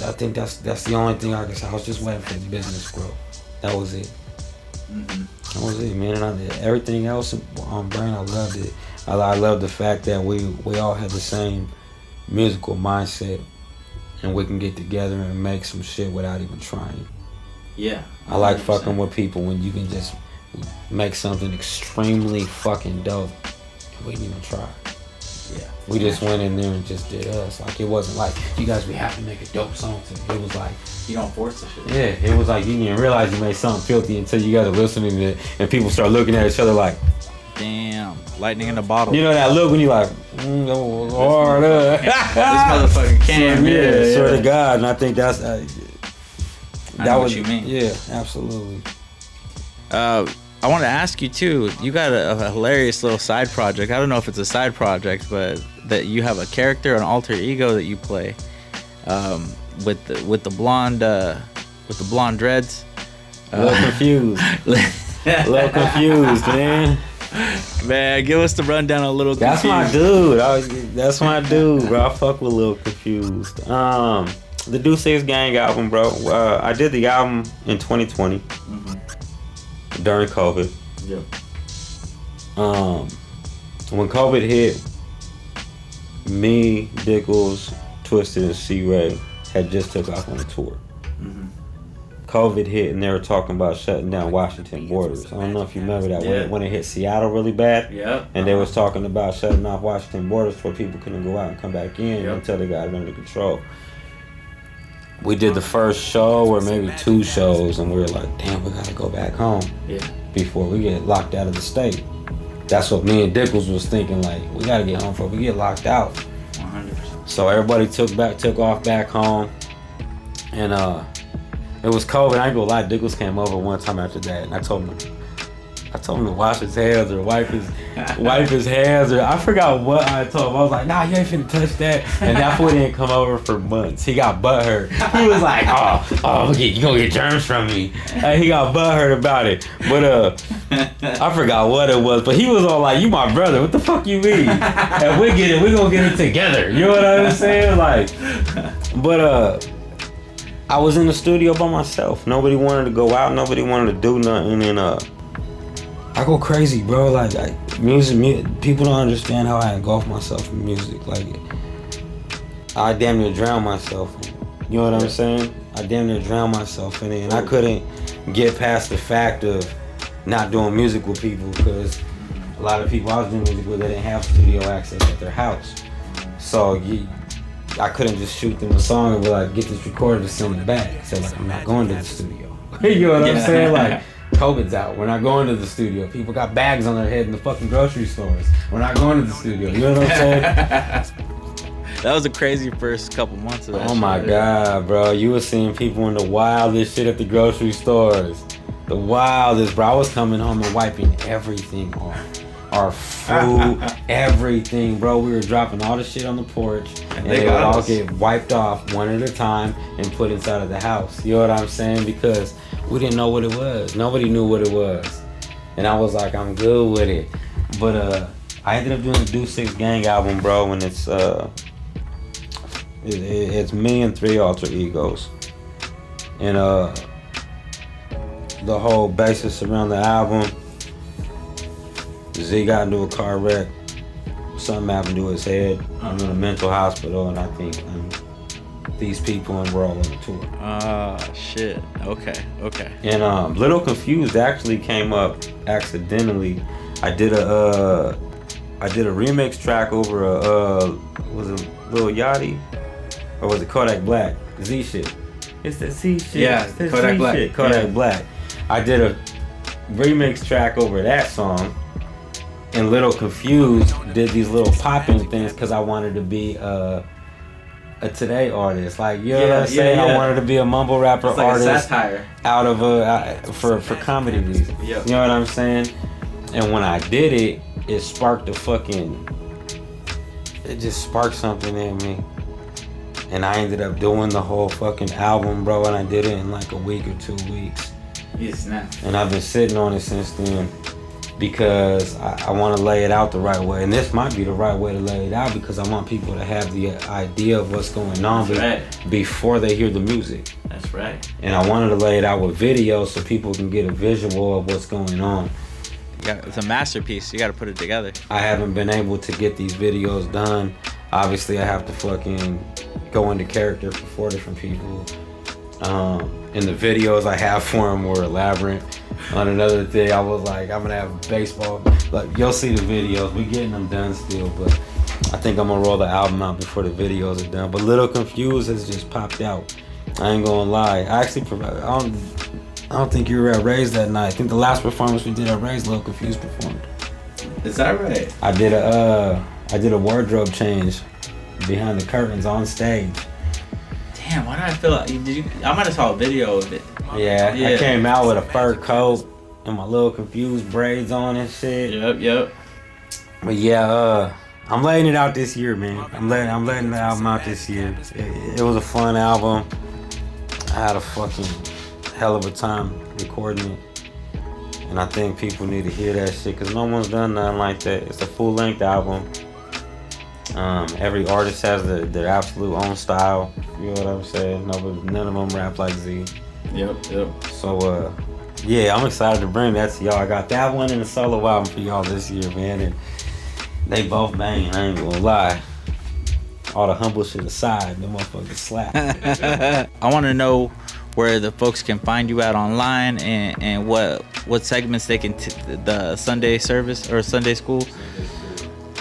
I think that's the only thing I can say. I was just waiting for the business growth. That was it. That was it, man. And everything else on Brain, I loved it. I love the fact that we all had the same musical mindset, and we can get together and make some shit without even trying. Yeah. 100%. I like fucking with people when you can just make something extremely fucking dope. We didn't even try. Yeah. We just went in there and just did us. Like, it wasn't like, you guys, we have to make a dope song today. It was like, you don't force the shit. yeah, it was like you didn't realize you made something filthy until you guys are listening to it and people start looking at each other like, damn, lightning in a bottle. you know that look when you're like, that was hard. This motherfucker can. Yeah, swear to God. And I think that's I know what you mean. Yeah, absolutely. I want to ask you too. You got a hilarious little side project. I don't know if it's a side project, but that you have a character, an alter ego that you play, with the blonde dreads. A little confused. A little confused, man. Man, give us the rundown a little. That's my dude. That's my dude, bro. I fuck with a little confused. The Do 6 Gang album, bro. I did the album in 2020 during COVID. Yep. When COVID hit, me, Dickles, Twisted, and C-Ray had just took off on a tour. COVID hit and they were talking about shutting down Washington borders. I don't know if you remember that when it hit Seattle really bad. Yep. And they was talking about shutting off Washington borders where people couldn't go out and come back in until they got it under control. We did the first show or maybe 2 shows and we were like, damn, we gotta go back home before we get locked out of the state. That's what me and Dickles was thinking, like, we gotta get home before we get locked out. 100%. So everybody took off back home, and it was COVID. I ain't gonna lie, Dickles came over one time after that, and I told him, I told him to wash his hands or wipe his hands, or I forgot what I told him. I was like, nah, you ain't finna touch that. And that fool didn't come over for months. He got butthurt. He was like, oh, you gonna get germs from me. He got butthurt about it. But I forgot what it was. But he was all like, you my brother. What the fuck you mean? And we gonna get it together. You know what I'm saying? Like, but I was in the studio by myself. Nobody wanted to go out. Nobody wanted to do nothing. And I go crazy, bro. Like music, people don't understand how I engulf myself in music. Like, I damn near drown myself in it. You know what I'm saying? I damn near drown myself in it. And I couldn't get past the fact of not doing music with people, because a lot of people I was doing music with, they didn't have studio access at their house. So I couldn't just shoot them a song and be like, get this recorded and send it back. So like, I'm not going to the studio. You know what I'm saying? Like, COVID's out. We're not going to the studio. People got bags on their head in the fucking grocery stores. We're not going to the studio. You know what I'm saying? That was a crazy first couple months of that. Oh my God, bro. You were seeing people in the wildest shit at the grocery stores. The wildest, bro. I was coming home and wiping everything off. Our food, everything, bro. We were dropping all the shit on the porch, and they would all get wiped off one at a time and put inside of the house. You know what I'm saying? Because we didn't know what it was. Nobody knew what it was. And I was like, I'm good with it. But I ended up doing the Do 6 Gang album, bro, and it's me and 3 alter egos. And the whole basis around the album, Z got into a car wreck. Something happened to his head. I'm in a mental hospital, and I think these people, and we're all on the tour. Shit. Okay. And Little Confused actually came up accidentally. I did a remix track over was it Lil Yachty, or was it Kodak Black? Z shit. It's the Z shit. Yeah, it's the Kodak Z Black. Shit. Kodak Black. I did a remix track over that song. And Little Confused did these little popping things because I wanted to be a today artist. Like, you know what I'm saying? I wanted to be a mumble rapper it's like artist. a satire. Out of for comedy reasons. Yep. You know what I'm saying? And when I did it, it sparked it just sparked something in me. And I ended up doing the whole fucking album, bro, and I did it in like a week or 2 weeks. Yes, now. And I've been sitting on it since then, because I want to lay it out the right way. And this might be the right way to lay it out, because I want people to have the idea of what's going on before they hear the music. That's right. And I wanted to lay it out with video so people can get a visual of what's going on. It's a masterpiece. You got to put it together. I haven't been able to get these videos done. Obviously, I have to fucking go into character for 4 different people. And the videos I have for them were elaborate. On another thing, I was like, I'm gonna have baseball. Like, you'll see the videos. We getting them done still, but I think I'm gonna roll the album out before the videos are done. But Little Confused has just popped out. I ain't gonna lie. I actually, I don't think you were at Ray's that night. I think the last performance we did at Ray's, Little Confused performed. Is that right? I did a wardrobe change behind the curtains on stage. Damn, why do I feel like I might have saw a video of it. Yeah, I came out with a fur coat and my Little Confused braids on and shit. Yep. But yeah, I'm laying it out this year, man. I'm letting the album out this year. It was a fun album. I had a fucking hell of a time recording it. And I think people need to hear that shit, because no one's done nothing like that. It's a full-length album. Every artist has their absolute own style. You know what I'm saying? None of them rap like Z. Yep. So, yeah, I'm excited to bring that to y'all. I got that one and a solo album for y'all this year, man. And they both banging, I ain't gonna lie. All the humble shit aside, them motherfuckers slap. I want to know where the folks can find you at online, and what segments they can the Sunday service or Sunday school.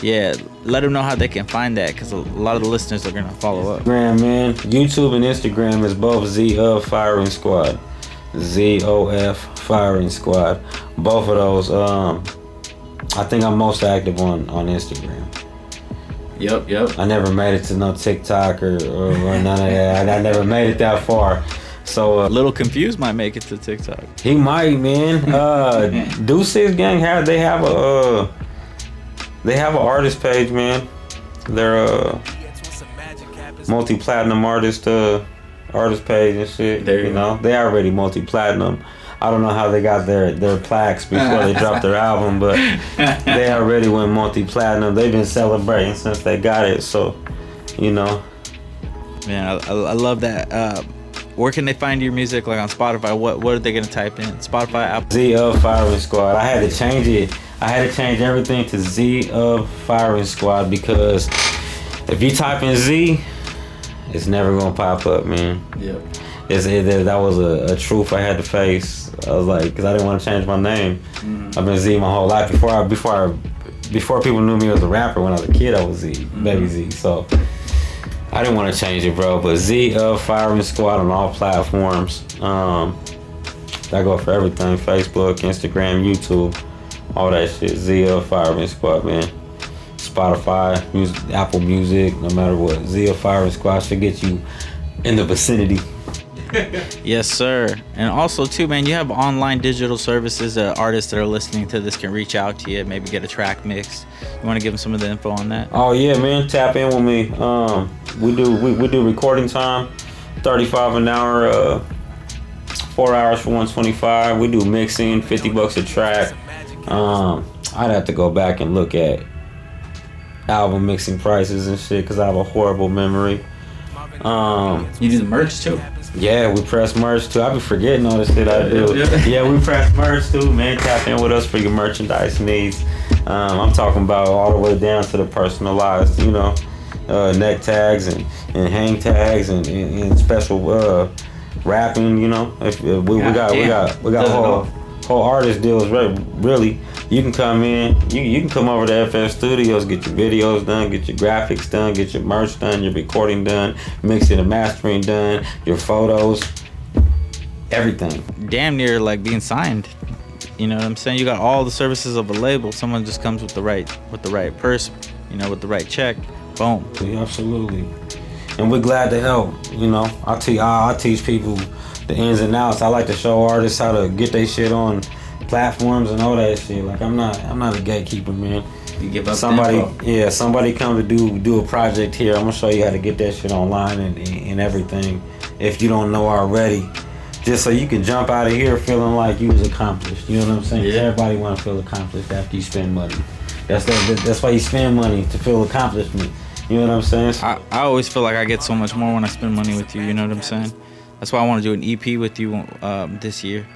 Yeah, let them know how they can find that, because a lot of the listeners are gonna follow up. Instagram, man. YouTube and Instagram is both ZOF Firing Squad. ZOF Firing Squad. Both of those. I think I'm most active on Instagram. Yep. I never made it to no TikTok or none of that. I never made it that far. So Little Confused might make it to TikTok. he might, man. Deuces Gang they have an artist page, man. They're multi-platinum artist page and shit. There you know, they already multi-platinum. I don't know how they got their plaques before they dropped their album, but they already went multi-platinum. They've been celebrating since they got it, so, you know. Man, I love that. Where can they find your music, like on Spotify? What are they gonna type in? Spotify, Apple? Z of Firing Squad. I had to change it. I had to change everything to Z of Firing Squad because if you type in Z, it's never gonna pop up, man. Yep. That was a truth I had to face. I was like, because I didn't want to change my name. I've been Z my whole life. Before people knew me as a rapper, when I was a kid, I was Z, Baby Z. So I didn't want to change it, bro. But Z of Firing Squad on all platforms. That go for everything: Facebook, Instagram, YouTube, all that shit. Z of Firing Squad, man. Spotify, Apple Music, no matter what. Z of Firing Squad should get you in the vicinity. Yes, sir. And also, too, man, you have online digital services that artists that are listening to this can reach out to you, maybe get a track mixed. You want to give them some of the info on that? Oh yeah, man, tap in with me. We do recording time, $35 an hour, 4 hours for $125. We do mixing, $50 a track. I'd have to go back and look at album mixing prices and shit because I have a horrible memory. You do the merch too. Yeah, we press merch too. I be forgetting all the shit I do. Yeah, we press merch too, man. Tap in with us for your merchandise needs. I'm talking about all the way down to the personalized, you know, neck tags and hang tags and special wrapping. You know, we got whole artist deals. Really, you can come in. You can come over to FS Studios, get your videos done, get your graphics done, get your merch done, your recording done, mixing and mastering done, your photos, everything. Damn near like being signed. You know what I'm saying? You got all the services of a label. Someone just comes with the right person, you know, with the right check. Boom. Yeah, absolutely. And we're glad to help. You know, I teach people the ins and outs. I like to show artists how to get their shit on platforms and all that shit. Like I'm not a gatekeeper, man. You give up somebody come to do a project here. I'm gonna show you how to get that shit online and everything. If you don't know already, just so you can jump out of here feeling like you was accomplished. You know what I'm saying? Yeah. Everybody want to feel accomplished after you spend money. That's why you spend money, to feel accomplishment. You know what I'm saying? I always feel like I get so much more when I spend money with you. You know what I'm saying? That's why I want to do an EP with you this year.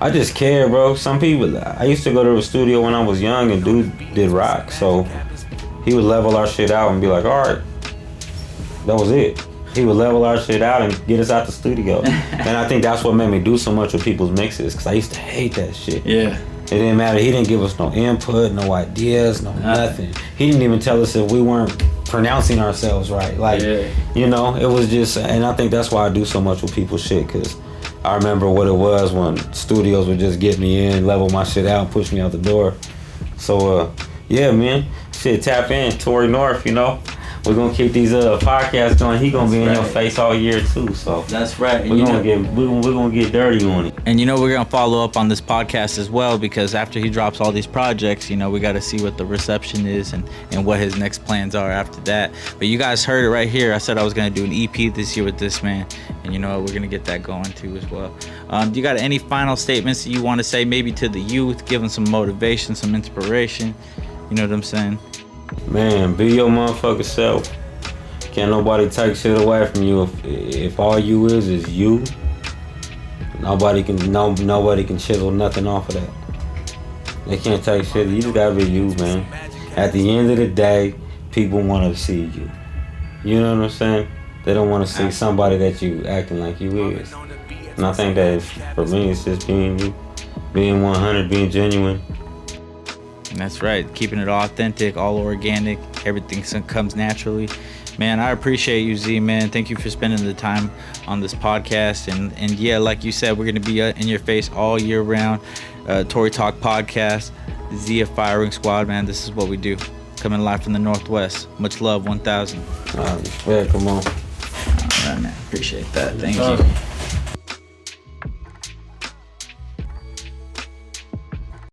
I just care, bro. Some people, I used to go to the studio when I was young and dude did rock. So he would level our shit out and be like, all right, that was it. He would level our shit out and get us out the studio. And I think that's what made me do so much with people's mixes, because I used to hate that shit. Yeah. It didn't matter. He didn't give us no input, no ideas, no nothing. He didn't even tell us if we weren't pronouncing ourselves right. Like, you know, it was just, and I think that's why I do so much with people's shit, because I remember what it was when studios would just get me in, level my shit out, and push me out the door. So, yeah, man, shit, tap in, Tory North, you know. We're gonna keep these podcasts going. He gonna be in your face all year too. So that's right. We're gonna get dirty on it. And you know we're gonna follow up on this podcast as well, because after he drops all these projects, you know we got to see what the reception is and what his next plans are after that. But you guys heard it right here. I said I was gonna do an EP this year with this man, and you know we're gonna get that going too as well. Do you got any final statements that you want to say, maybe to the youth, give them some motivation, some inspiration? You know what I'm saying? Man, be your motherfucking self. Can't nobody take shit away from you. If all you is you, nobody can chisel nothing off of that. They can't take shit. You just gotta be you, man. At the end of the day, people want to see you. You know what I'm saying? They don't want to see somebody that you acting like you is. And I think that for me, it's just being you, being 100, being genuine. That's right. Keeping it authentic, all organic. Everything comes naturally. Man, I appreciate you, Z, man. Thank you for spending the time on this podcast. And yeah, like you said, we're going to be in your face all year round. Tory Talk Podcast, Z of Firing Squad, man. This is what we do. Coming live from the Northwest. Much love, 1000. Yeah, come on. All right, man. Appreciate that. Thank you.